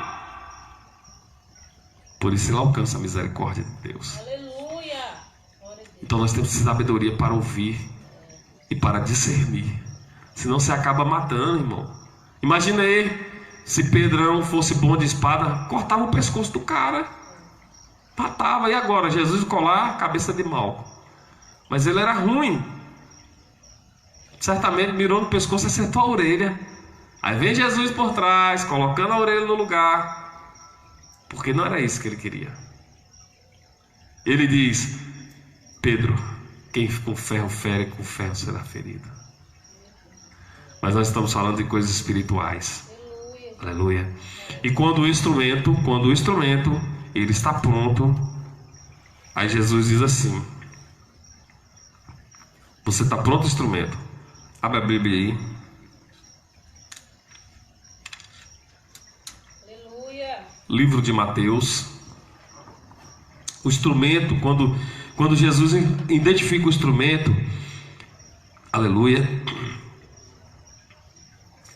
Por isso ele alcança a misericórdia de Deus. Então nós temos sabedoria para ouvir e para discernir. Senão você acaba matando, irmão. Imagina aí, se Pedrão fosse bom de espada, cortava o pescoço do cara, matava. E agora? Jesus colar, cabeça de mal. Mas ele era ruim. Certamente mirou no pescoço e acertou a orelha. Aí vem Jesus por trás, colocando a orelha no lugar, porque não era isso que ele queria. Ele diz, Pedro, quem com ferro fere, com ferro será ferido. Mas nós estamos falando de coisas espirituais. Aleluia. E quando o instrumento ele está pronto, aí Jesus diz assim, você está pronto, instrumento? Abre a Bíblia aí. Aleluia. Livro de Mateus. O instrumento, quando Jesus identifica o instrumento, aleluia,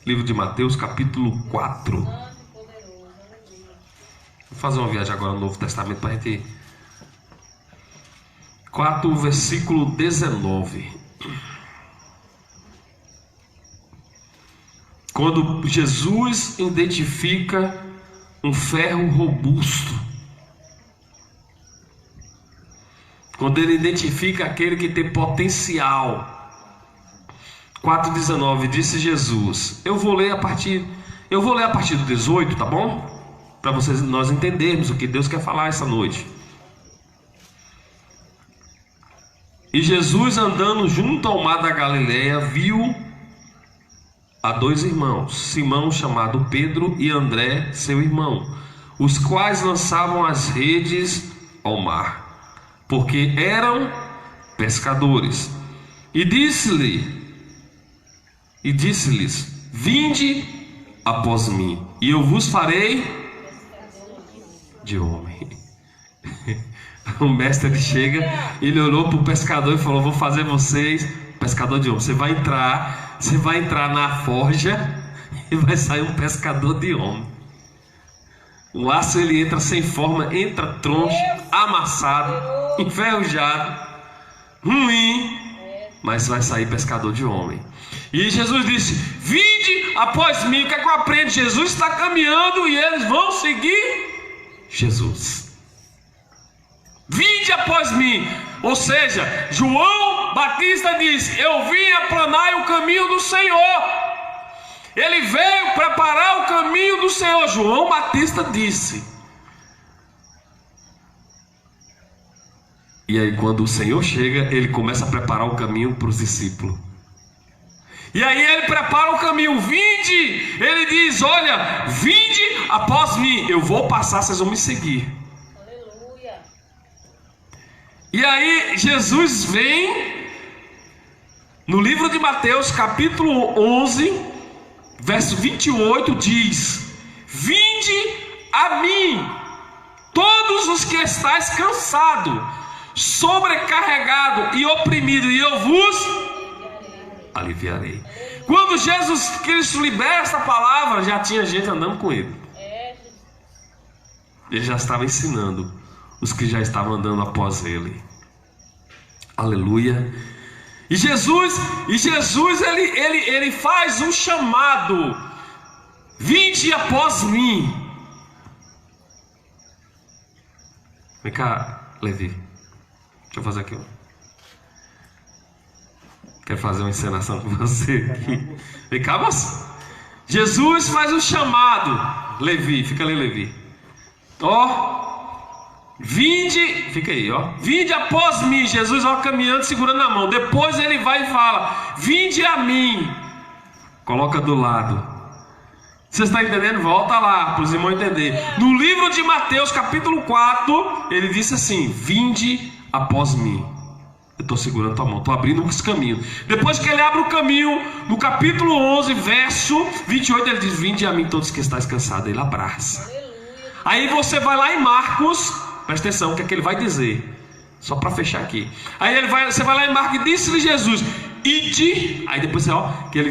Livro de Mateus, capítulo 4. Santo e poderoso. Aleluia. Vou fazer uma viagem agora no Novo Testamento para a gente... 4, versículo 19. Quando Jesus identifica um ferro robusto, quando ele identifica aquele que tem potencial. 4,19, disse Jesus. Eu vou ler a partir do 18, tá bom? Para nós entendermos o que Deus quer falar essa noite. E Jesus, andando junto ao mar da Galileia, viu a dois irmãos, Simão, chamado Pedro, e André, seu irmão, os quais lançavam as redes ao mar, porque eram pescadores. E disse-lhes: Vinde após mim, e eu vos farei de homem. O mestre chega, ele olhou para o pescador e falou: Vou fazer vocês pescador de homem. Você vai entrar na forja e vai sair um pescador de homem. O laço ele entra sem forma, entra troncho, amassado, enferrujado, ruim, mas vai sair pescador de homem. E Jesus disse: Vinde após mim. O que é que eu aprendo? Jesus está caminhando e eles vão seguir Jesus. Vinde após mim. Ou seja, João Batista disse: Eu vim aplanar o caminho do Senhor. Ele veio preparar o caminho do Senhor. João Batista disse. E aí quando o Senhor chega, ele começa a preparar o caminho para os discípulos. E aí ele prepara o caminho. Vinde. Ele diz: Olha, vinde após mim. Eu vou passar, vocês vão me seguir. Aleluia. E aí Jesus vem no livro de Mateus, capítulo 11, verso 28, diz: Vinde a mim, todos os que estáis cansados, sobrecarregado e oprimido, e eu vos aliviarei. Quando Jesus Cristo libera essa palavra, já tinha gente andando com ele. Ele já estava ensinando os que já estavam andando após ele. Aleluia. E Jesus ele faz um chamado: Vinde após mim. Vem cá, Levi. Deixa eu fazer aqui. Quero fazer uma encenação com você aqui. Vem cá, moça. Jesus faz um chamado. Levi, fica ali, Levi. Vinde, fica aí, Vinde após mim. Jesus vai caminhando, segurando a mão. Depois ele vai e fala: Vinde a mim. Coloca do lado. Você está entendendo? Volta lá para os irmãos entenderem. No livro de Mateus, capítulo 4, ele disse assim: Vinde após mim. Eu estou segurando tua mão, estou abrindo os caminhos. Depois que ele abre o caminho, no capítulo 11, verso 28, ele diz: Vinde a mim todos que estáis cansados. Ele abraça. Aí você vai lá em Marcos, presta atenção, o que é que ele vai dizer? Só para fechar aqui. Aí você vai lá em Marcos e disse-lhe Jesus: Ide. Aí depois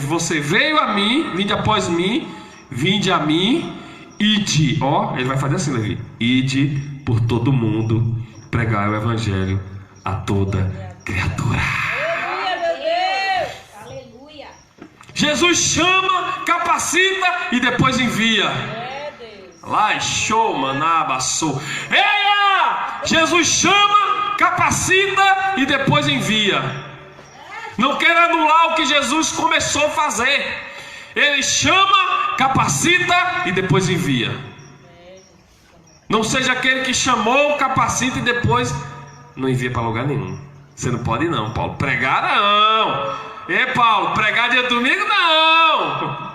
você veio a mim, vinde após mim, vinde a mim, ide. Ele vai fazer assim, Levi: Ide por todo mundo, pregai o evangelho a toda criatura. Aleluia, meu Deus. Aleluia. Jesus chama, capacita e depois envia. Deus. Lá show, manabaçou. Eia! Jesus chama, capacita e depois envia. Não quero anular o que Jesus começou a fazer. Ele chama, capacita e depois envia. Não seja aquele que chamou, capacita e depois não envia para lugar nenhum. Você não pode não, Paulo. Pregar não. Paulo, pregar dia domingo não.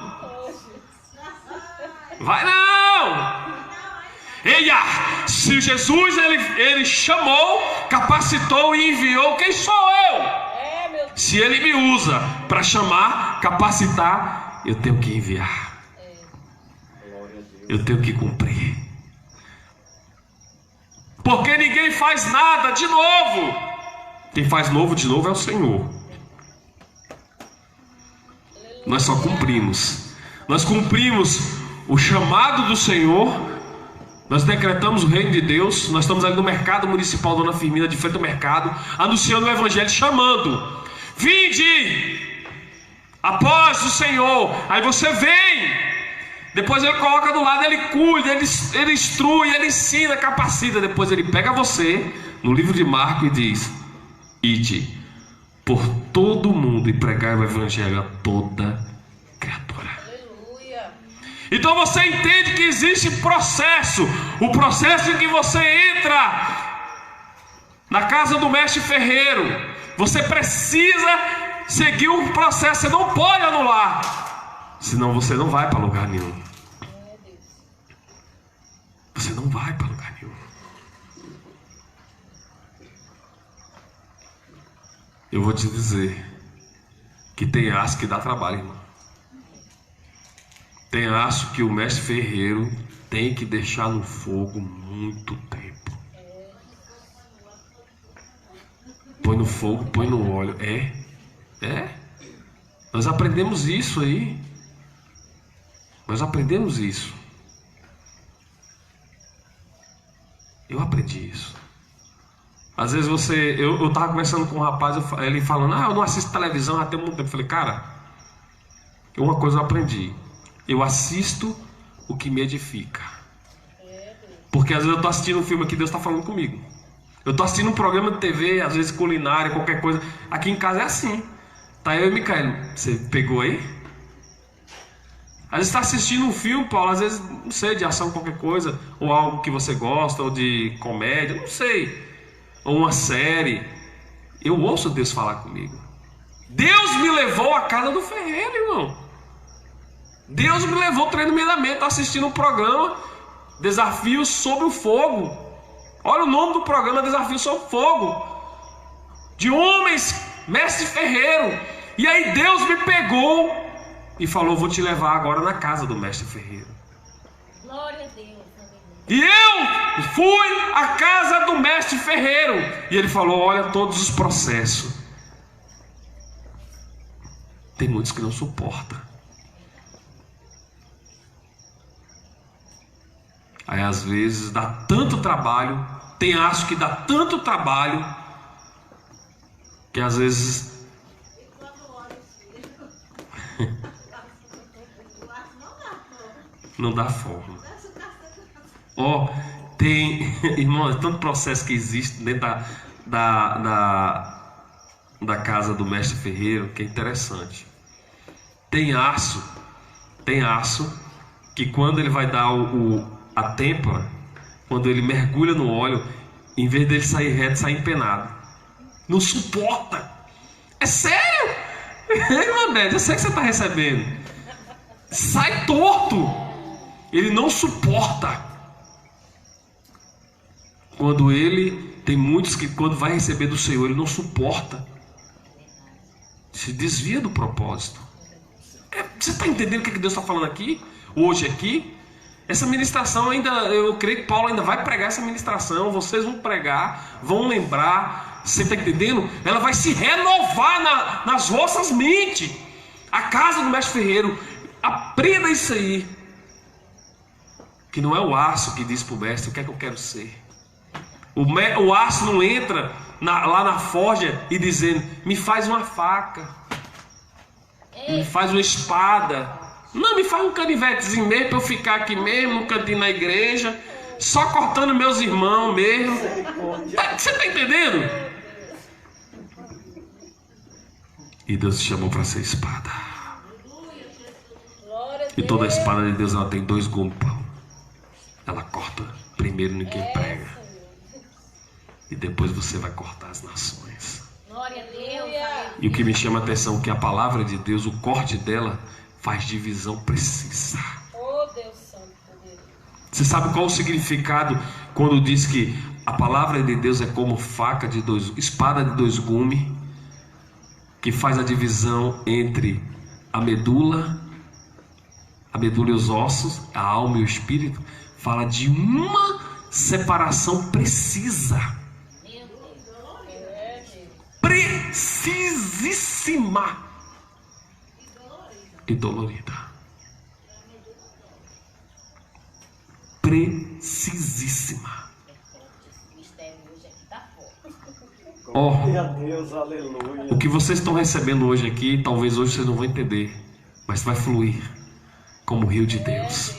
Vai não. Eia, se Jesus ele chamou, capacitou e enviou, quem sou eu? Se ele me usa para chamar, capacitar, eu tenho que enviar. Eu tenho que cumprir. Porque ninguém faz nada de novo. Quem faz novo de novo é o Senhor. Nós só cumprimos. nós cumprimos o chamado do Senhor, nós decretamos o reino de Deus, nós estamos ali no mercado municipal Dona Firmina, de frente ao mercado, anunciando o evangelho, chamando: vinde após o Senhor. Aí você vem. Depois ele coloca do lado, ele cuida, ele instrui, ele ensina, capacita. Depois ele pega você, no livro de Marcos, e diz: ide por todo mundo e pregai o evangelho a toda criatura. Aleluia. Então você entende que existe processo. O processo em que você entra na casa do mestre ferreiro, você precisa seguir um processo. Você não pode anular, senão você não vai para lugar nenhum. Você não vai para lugar nenhum. Eu vou te dizer que tem aço que dá trabalho, irmão. Tem aço que o mestre ferreiro tem que deixar no fogo muito tempo. Põe no fogo, põe no óleo. Nós aprendemos isso aí. Nós aprendemos isso. Eu aprendi isso. Às vezes eu estava conversando com um rapaz, ele falando: eu não assisto televisão há tem muito tempo. Eu falei: cara, uma coisa eu aprendi: eu assisto o que me edifica. Porque às vezes eu estou assistindo um filme aqui, Deus está falando comigo. Eu estou assistindo um programa de TV, às vezes culinária, qualquer coisa. Aqui em casa é assim. Tá eu e Micael. Você pegou aí? Às vezes está assistindo um filme, Paulo, às vezes, não sei, de ação, qualquer coisa, ou algo que você gosta, ou de comédia, não sei, ou uma série. Eu ouço Deus falar comigo. Deus me levou à casa do ferreiro, irmão. Deus me levou treinamento, assistindo um programa, Desafio sobre o Fogo. Olha o nome do programa, Desafio sobre o Fogo, de homens, mestre ferreiro. E aí Deus me pegou e falou: vou te levar agora na casa do mestre ferreiro. Glória a Deus. E eu fui à casa do mestre ferreiro. E ele falou: olha todos os processos. Tem muitos que não suportam. Aí às vezes dá tanto trabalho. Tem aço que dá tanto trabalho que às vezes não dá forma. Tem, irmão, tanto processo que existe dentro da casa do mestre ferreiro que é interessante. Tem aço que quando ele vai dar a têmpora, quando ele mergulha no óleo, em vez dele sair reto, sai empenado. Não suporta. É sério? Irmã Beth, eu sei que você está recebendo. Sai torto. Ele não suporta. Quando tem muitos que quando vai receber do Senhor, ele não suporta. Se desvia do propósito. Você está entendendo o que Deus está falando aqui? Hoje aqui? Essa ministração ainda, eu creio que Paulo ainda vai pregar essa ministração. Vocês vão pregar, vão lembrar. Você está entendendo? Ela vai se renovar nas vossas mentes. A casa do mestre ferreiro. Aprenda isso aí. Que não é o aço que diz para o mestre o que é que eu quero ser. O aço não entra lá na forja e dizendo: me faz uma faca, me faz uma espada. Não, me faz um canivetezinho mesmo para eu ficar aqui mesmo, no cantinho na igreja, só cortando meus irmãos mesmo. Você está entendendo? E Deus te chamou para ser espada. E toda a espada de Deus, ela tem 2 gumes. Ela corta primeiro ninguém prega. E depois você vai cortar as nações. Glória a Deus. E o que me chama a atenção é que a palavra de Deus, o corte dela, faz divisão precisa. Oh, Deus Santo, poderoso. Você sabe qual o significado quando diz que a palavra de Deus é como espada de 2 gumes, que faz a divisão entre a medula e os ossos, a alma e o espírito? Fala de uma separação precisa. Precisíssima e dolorida. precisíssima. Glória a Deus, aleluia. O que vocês estão recebendo hoje aqui, talvez hoje vocês não vão entender, mas vai fluir como o rio de Deus.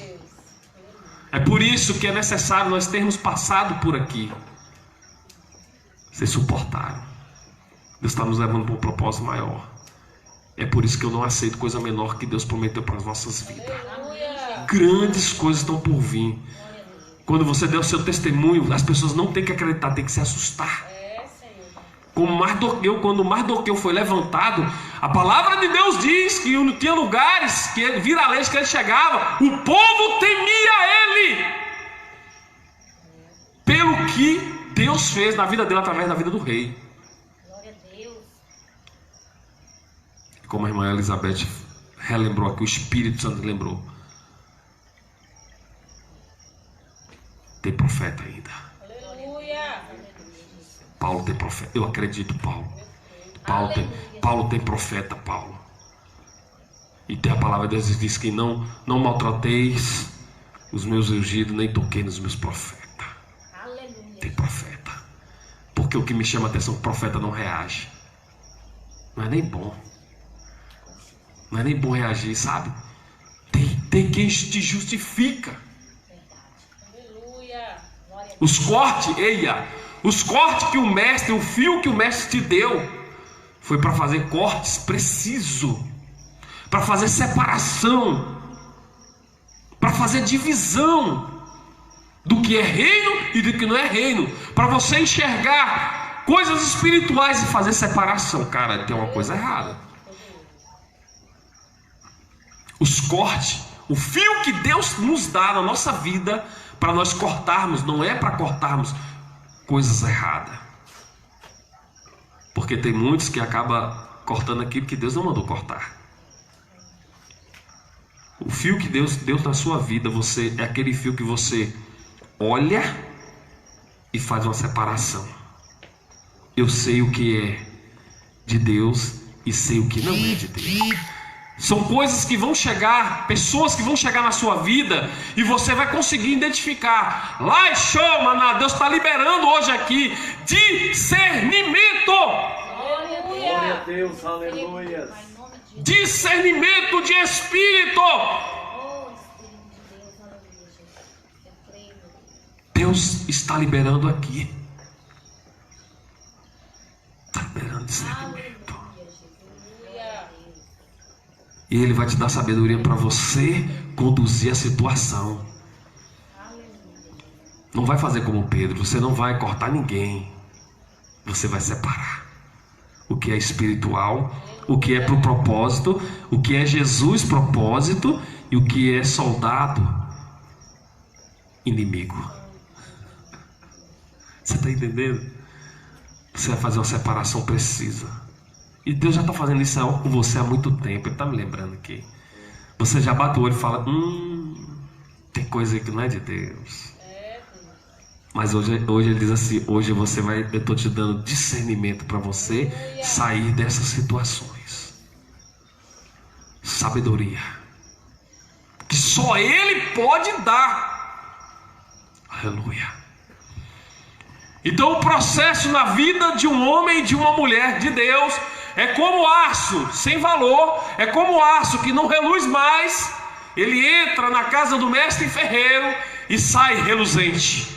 É por isso que é necessário nós termos passado por aqui. Vocês suportaram. Deus está nos levando para um propósito maior. É por isso que eu não aceito coisa menor que Deus prometeu para as nossas vidas. Grandes coisas estão por vir. Quando você der o seu testemunho, as pessoas não têm que acreditar, têm que se assustar. Quando Mardoqueu foi levantado, a palavra de Deus diz que tinha lugares, que viralejos que ele chegava, o povo temia ele, pelo que Deus fez na vida dele através da vida do rei. Glória a Deus. Como a irmã Elizabeth relembrou aqui, o Espírito Santo lembrou. Tem profeta ainda. Aleluia. Paulo tem profeta. Eu acredito, Paulo. Paulo tem profeta, Paulo. E tem a palavra de Deus que diz que não maltrateis os meus ungidos, nem toquei nos meus profetas. Aleluia. Tem profeta. Porque o que me chama a atenção é que o profeta não reage. Não é nem bom. Não é nem bom reagir, sabe? Tem quem te justifica. Aleluia. Glória a Deus. Os cortes que o fio que o mestre te deu, foi para fazer cortes preciso, para fazer separação, para fazer divisão do que é reino e do que não é reino, para você enxergar coisas espirituais e fazer separação. Cara, tem uma coisa errada. Os cortes, o fio que Deus nos dá na nossa vida, para nós cortarmos, não é para cortarmos coisas erradas. Porque tem muitos que acabam cortando aquilo que Deus não mandou cortar. O fio que Deus deu na sua vida, é aquele fio que você olha e faz uma separação. Eu sei o que é de Deus e sei o que não é de Deus. São coisas que vão chegar, pessoas que vão chegar na sua vida e você vai conseguir identificar. Lá chama, Deus está liberando hoje aqui discernimento. Glória a Deus, aleluia. Discernimento de espírito. Oh, Espírito de Deus, aleluia, Jesus. Eu creio. Deus está liberando aqui. Está liberando discernimento. Aleluia. E Ele vai te dar sabedoria para você conduzir a situação. Não vai fazer como Pedro. Você não vai cortar ninguém. Você vai separar o que é espiritual, o que é para o propósito, o que é Jesus propósito e o que é soldado inimigo. Você está entendendo? Você vai fazer uma separação precisa. E Deus já está fazendo isso com você há muito tempo. Ele está me lembrando aqui. Você já bate o olho e fala: tem coisa aí que não é de Deus. Mas hoje ele diz assim: hoje eu estou te dando discernimento para você sair dessas situações. Sabedoria que só Ele pode dar. Aleluia. Então o processo na vida de um homem e de uma mulher de Deus é como aço sem valor, é como aço que não reluz mais. Ele entra na casa do mestre ferreiro e sai reluzente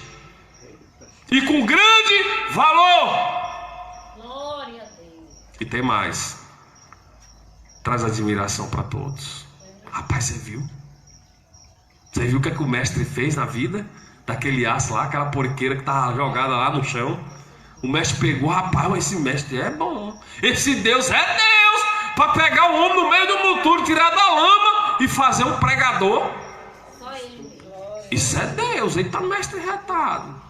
e com grande valor. Glória a Deus. E tem mais, traz admiração para todos. Rapaz, você viu? Você viu o que é que o mestre fez na vida daquele aço lá, aquela porqueira que estava jogada lá no chão? O mestre pegou, rapaz, esse mestre é bom. Esse Deus é Deus, para pegar o homem no meio do monturo, tirar da lama e fazer um pregador. Só Ele mesmo. Isso é Deus, ele está mestre retado.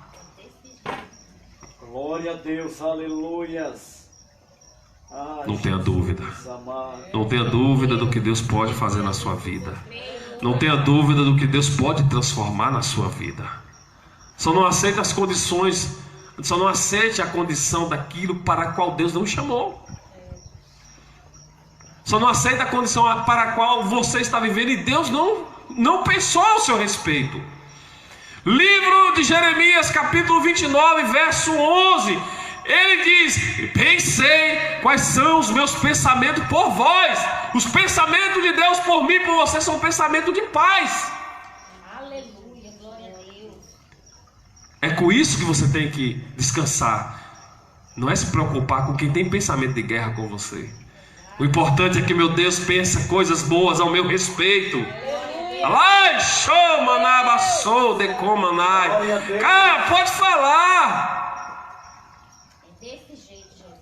Glória a Deus, aleluias. Não tenha dúvida. Jesus amado. Não tenha dúvida do que Deus pode fazer na sua vida. Não tenha dúvida do que Deus pode transformar na sua vida. Só não aceite as condições, só não aceite a condição daquilo para a qual Deus não chamou. Só não aceite a condição para a qual você está vivendo e Deus não pensou ao seu respeito. Livro de Jeremias, capítulo 29, verso 11. Ele diz: bem sei quais são os meus pensamentos por vós. Os pensamentos de Deus por mim e por você são pensamentos de paz. Aleluia, glória a Deus. É com isso que você tem que descansar. Não é se preocupar com quem tem pensamento de guerra com você. O importante é que meu Deus pensa coisas boas ao meu respeito. Alai, show, manabassou, decomanai. Cara, pode falar. Desse jeito, Jesus.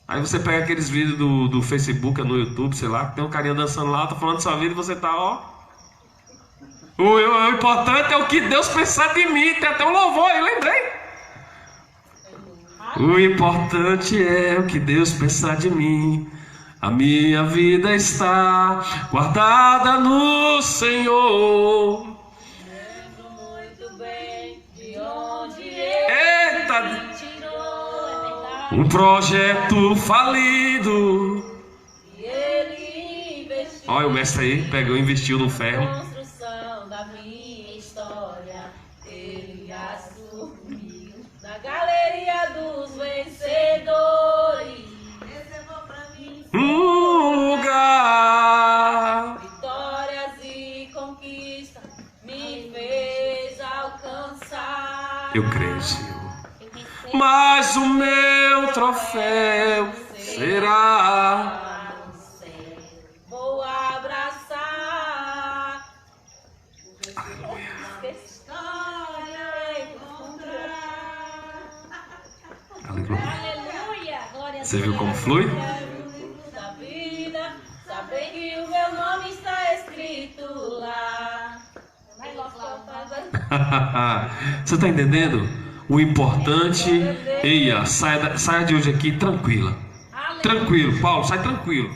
Aí você pega aqueles vídeos do Facebook, no YouTube, sei lá, tem um carinha dançando lá, tá falando da sua vida e você tá, ó. O importante é o que Deus pensar de mim. Tem até um louvor, eu lembrei. O importante é o que Deus pensar de mim. A minha vida está guardada no Senhor. Lembro muito bem de onde ele Eita! me tirou, é verdade. Um projeto falido. E ele investiu Olha o mestre aí, pegou e investiu no na ferro. construção da minha história. Ele assumiu na galeria dos vencedores. Reservou pra mim Um lugar. vitórias e conquistas, me fez alcançar. Eu creio, Senhor. Eu recebo. Mas o meu troféu será. No céu vou abraçar. Aleluia. Que história encontrar. Aleluia. Aleluia, glória a Você Deus. viu como flui? No livro da vida, saber que o meu nome está escrito lá. Vai logo lá. Você está entendendo? O importante, eia, saia de hoje aqui tranquila. Tranquilo, Paulo, sai tranquilo.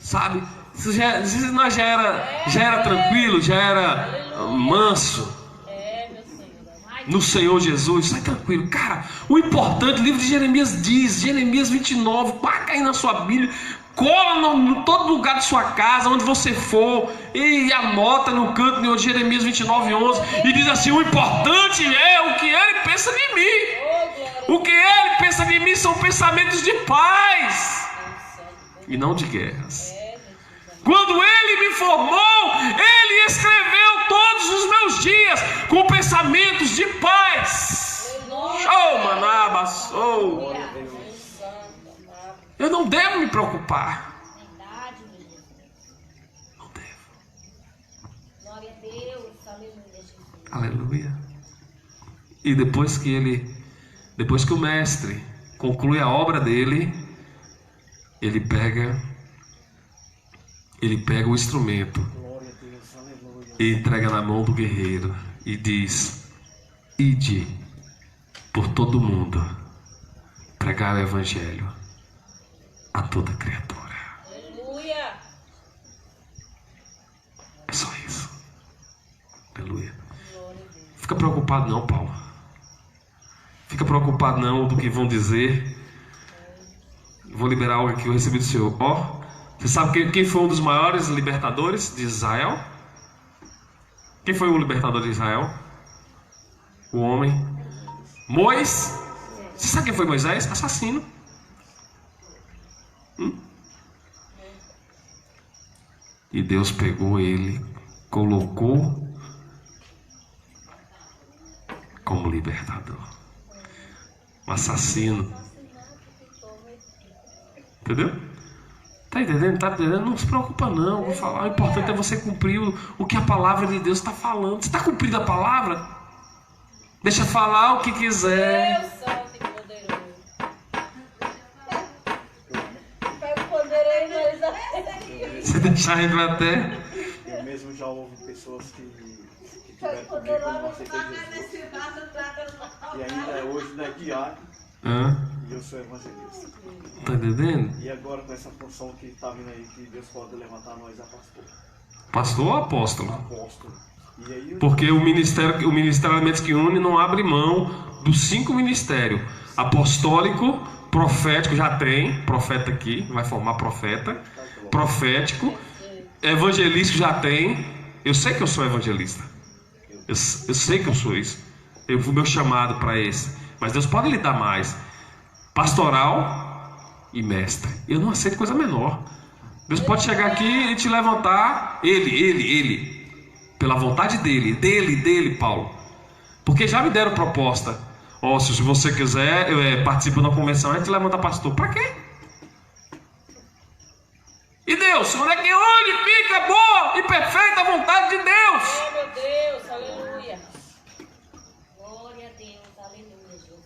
Sabe? Se nós já era tranquilo, já era manso É, meu Senhor. no Senhor Jesus, sai tranquilo. Cara, o importante, o livro de Jeremias diz, Jeremias 29, marca aí na sua Bíblia, cola em todo lugar de sua casa, onde você for, e anota no canto de Jeremias 29, 11, e diz assim: o importante é o que ele pensa de mim. O que ele pensa de mim são pensamentos de paz e não de guerras. Quando ele me formou, ele escreveu todos os meus dias com pensamentos de paz. Show, manaba, show. Eu não devo me preocupar. Verdade, meu Jesus. Não devo. Glória a Deus. Aleluia, Jesus. Aleluia. E depois que o mestre conclui a obra dele, ele pega o instrumento Glória a Deus, aleluia. e entrega na mão do guerreiro e diz: ide por todo mundo, pregar o evangelho a toda criatura. Aleluia. É só isso. Aleluia. Fica preocupado não, Paulo. Fica preocupado não do que vão dizer. Vou liberar algo aqui que eu recebi do Senhor. Ó, você sabe quem foi um dos maiores libertadores de Israel? Quem foi o libertador de Israel? O homem Moisés. Você sabe quem foi Moisés? Assassino. E Deus pegou ele, colocou como libertador. Um assassino. Entendeu? Tá entendendo? Tá entendendo? Não se preocupa não. Vou falar. O importante é você cumprir o que a palavra de Deus está falando. Você está cumprindo a palavra? Deixa falar o que quiser. Deus santo e poderoso. Pai poderoso, mas Se deixar entrar até. Eu mesmo já ouvi pessoas que tiveram comigo quando eu aceitei Jesus. E ainda hoje não é diário Hã? e eu sou evangelista. Tá entendendo? E agora com essa função que está vindo aí, que Deus pode levantar nós a pastor, Pastor ou apóstolo? apóstolo. E aí Porque o ministério Elementos que Une não abre mão dos 5 ministérios: apostólico, profético, já tem profeta aqui, vai formar profeta, profético, evangelístico já tem. Eu sei que eu sou evangelista. eu Eu sei que eu sou isso. Eu fui meu chamado para esse. Mas Deus pode lhe dar mais. Pastoral e mestre. Eu não aceito coisa menor. Deus pode chegar aqui e te levantar. Ele. Pela vontade dele, Paulo. Porque já me deram proposta. Ó, se você quiser, participa da convenção, a gente levanta pastor. Para quê? E Deus, onde fica boa e perfeita a vontade de Deus? Oh, meu Deus, aleluia. Glória a Deus, aleluia, Jesus.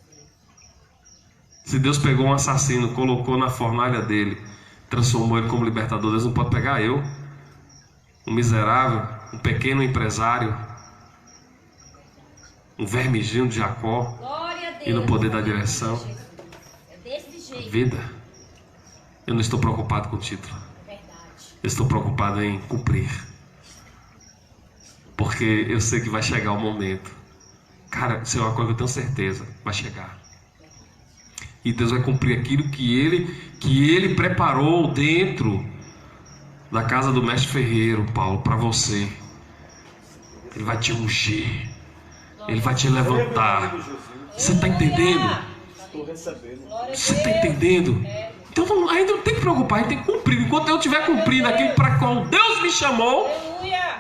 Se Deus pegou um assassino, colocou na fornalha dele, transformou ele como libertador, Deus não pode pegar eu, um miserável, um pequeno empresário, um vermezinho de Jacó, Glória a Deus. e no poder da direção. É desse jeito. Vida, eu não estou preocupado com o título. Eu estou preocupado em cumprir. Porque eu sei que vai chegar o momento. Cara, isso é uma coisa que eu tenho certeza. Vai chegar. E Deus vai cumprir aquilo que Ele preparou dentro da casa do mestre ferreiro, Paulo, para você. Ele vai te ungir. Ele vai te levantar. Você está entendendo? Estou recebendo. Você está entendendo? Então ainda não tem que preocupar, a gente tem que cumprir. Enquanto eu estiver cumprindo aquilo para qual Deus me chamou, Aleluia.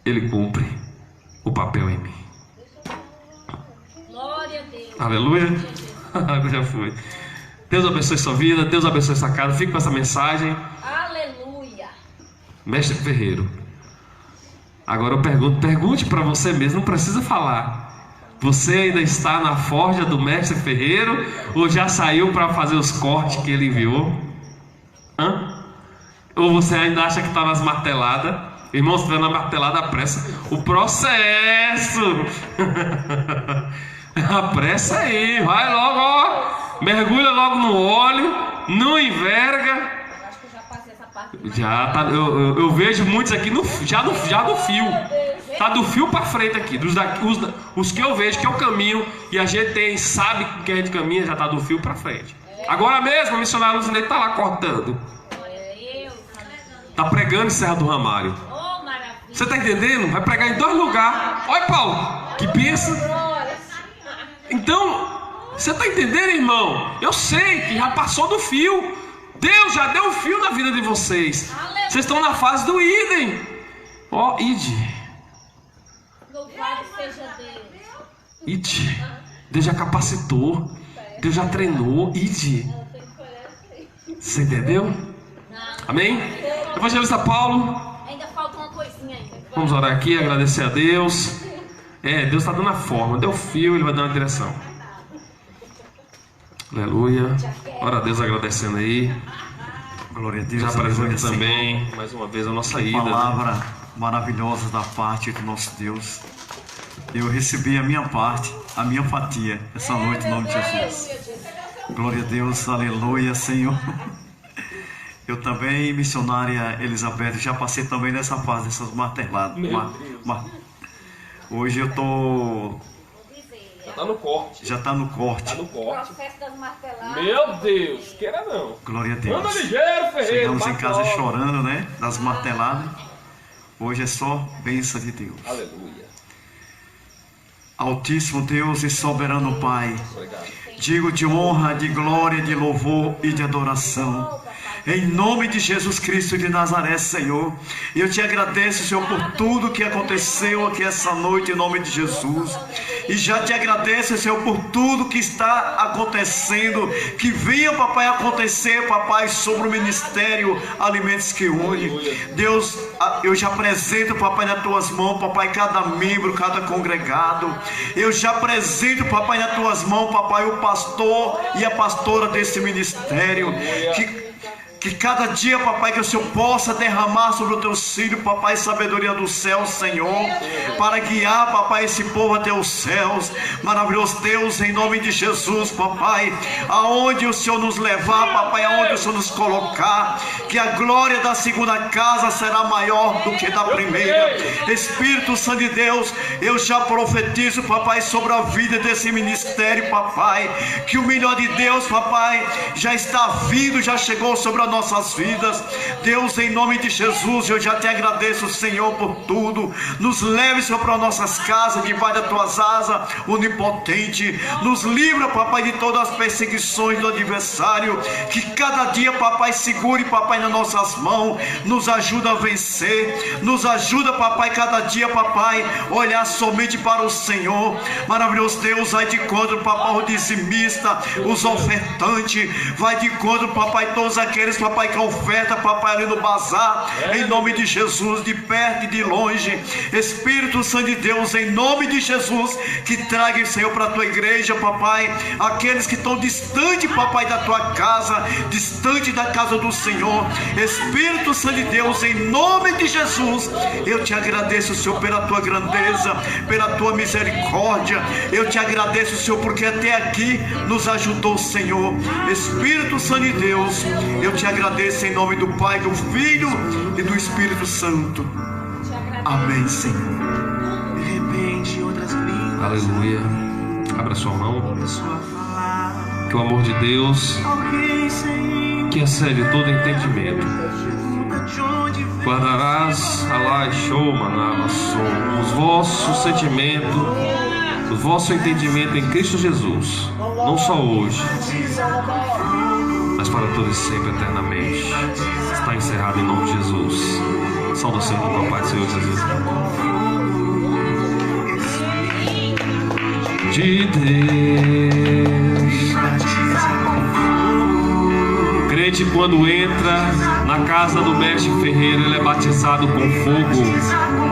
Ele cumpre o papel em mim. Glória a Deus. Aleluia. Já foi. Deus abençoe sua vida, Deus abençoe sua casa. Fique com essa mensagem. Aleluia. Mestre ferreiro. Agora eu pergunte para você mesmo, não precisa falar. Você ainda está na forja do mestre ferreiro ou já saiu para fazer os cortes que ele enviou? Ou você ainda acha que está nas marteladas? Irmãos, se estiver na martelada, apressa o processo. Apressa aí, vai logo, ó. Mergulha logo no óleo, não enverga. Acho que eu já passei essa parte. Já tá, eu vejo muitos aqui já do fio. Tá do fio para frente aqui. Os que eu vejo que é o caminho e a gente sabe que a gente caminha, já tá do fio para frente. Agora mesmo, o missionário Luzineiro tá lá cortando. Tá pregando em Serra do Ramalho. Oh, maravilha. Você tá entendendo? Vai pregar em 2 lugares. Olha, Paulo, que pensa. Então, você tá entendendo, irmão? Eu sei que já passou do fio. Deus já deu o fio na vida de vocês. Vocês estão na fase do idem. Ó, ide. Louvado seja Deus. Ide. Deus já capacitou. Deus já treinou. Ide. Você entendeu? Amém? Evangelista Paulo. Ainda falta uma coisinha ainda. Vamos orar aqui, agradecer a Deus. Deus está dando a forma. Deu o fio, Ele vai dar uma direção. Aleluia. Ora a Deus agradecendo aí. Glória a Deus. Já apresenta também, mais uma vez, a nossa ida. Palavra maravilhosa da parte do nosso Deus. Eu recebi a minha parte, a minha fatia, essa noite, em nome de Jesus. Glória a Deus, aleluia, Senhor. Eu também, missionária Elizabeth, já passei também nessa fase, dessas marteladas. Hoje eu tô... Já está no corte. Já está no corte. Está no corte. Processo das marteladas. Meu Deus, queira não. Glória a Deus. Anda ligeiro, Ferreira. Chegamos em casa chorando, né? Das marteladas. Hoje é só bênção de Deus. Aleluia. Altíssimo Deus e soberano Pai, digo de honra, de glória, de louvor e de adoração. Em nome de Jesus Cristo de Nazaré, Senhor, eu te agradeço, Senhor, por tudo que aconteceu aqui essa noite, em nome de Jesus. E já te agradeço, Senhor, por tudo que está acontecendo, que vinha, papai, acontecer, papai, sobre o ministério Alimentos que Une. Deus, eu já apresento, papai, nas tuas mãos, papai, cada membro, cada congregado. Eu já apresento, papai, nas tuas mãos, papai, o pastor e a pastora desse ministério. Que cada dia, papai, que o Senhor possa derramar sobre o teu filho, papai, sabedoria do céu, Senhor, para guiar, papai, esse povo até os céus. Maravilhoso Deus, em nome de Jesus, papai, aonde o Senhor nos levar, papai, aonde o Senhor nos colocar, que a glória da segunda casa será maior do que da primeira. Espírito Santo de Deus, eu já profetizo, papai, sobre a vida desse ministério, papai, que o melhor de Deus, papai, já está vindo, já chegou sobre a nossas vidas. Deus, em nome de Jesus, eu já te agradeço, Senhor, por tudo. Nos leve, Senhor, para nossas casas, debaixo das tuas asas, onipotente. Nos livra, papai, de todas as perseguições do adversário. Que cada dia, papai, segure, papai, nas nossas mãos. Nos ajuda a vencer. Nos ajuda, papai, cada dia, papai, olhar somente para o Senhor. Maravilhoso Deus, vai de encontro, papai, o dizimista, os ofertantes. Vai de encontro, papai, todos aqueles, papai, que oferta, papai, ali no bazar. Em nome de Jesus, de perto e de longe. Espírito Santo de Deus, em nome de Jesus, que traga, Senhor, para a tua igreja, papai, aqueles que estão distante, papai, da tua casa, distante da casa do Senhor. Espírito Santo de Deus, em nome de Jesus, eu te agradeço, Senhor, pela tua grandeza, pela tua misericórdia. Eu te agradeço, Senhor, porque até aqui nos ajudou, Senhor. Espírito Santo de Deus, eu te agradeço em nome do Pai, do Filho e do Espírito Santo. Amém, Senhor. De repente, outras línguas. Aleluia. Abra sua mão. Que o amor de Deus, que excede todo entendimento, guardarás Alá Show Manalação os vossos sentimentos, o vosso entendimento em Cristo Jesus, não só hoje, mas para todos e sempre, eternamente. Está encerrado em nome de Jesus. Salve o Senhor, com a paz do Senhor Jesus. De Deus, crente, quando entra na casa do mestre ferreiro, ele é batizado com fogo.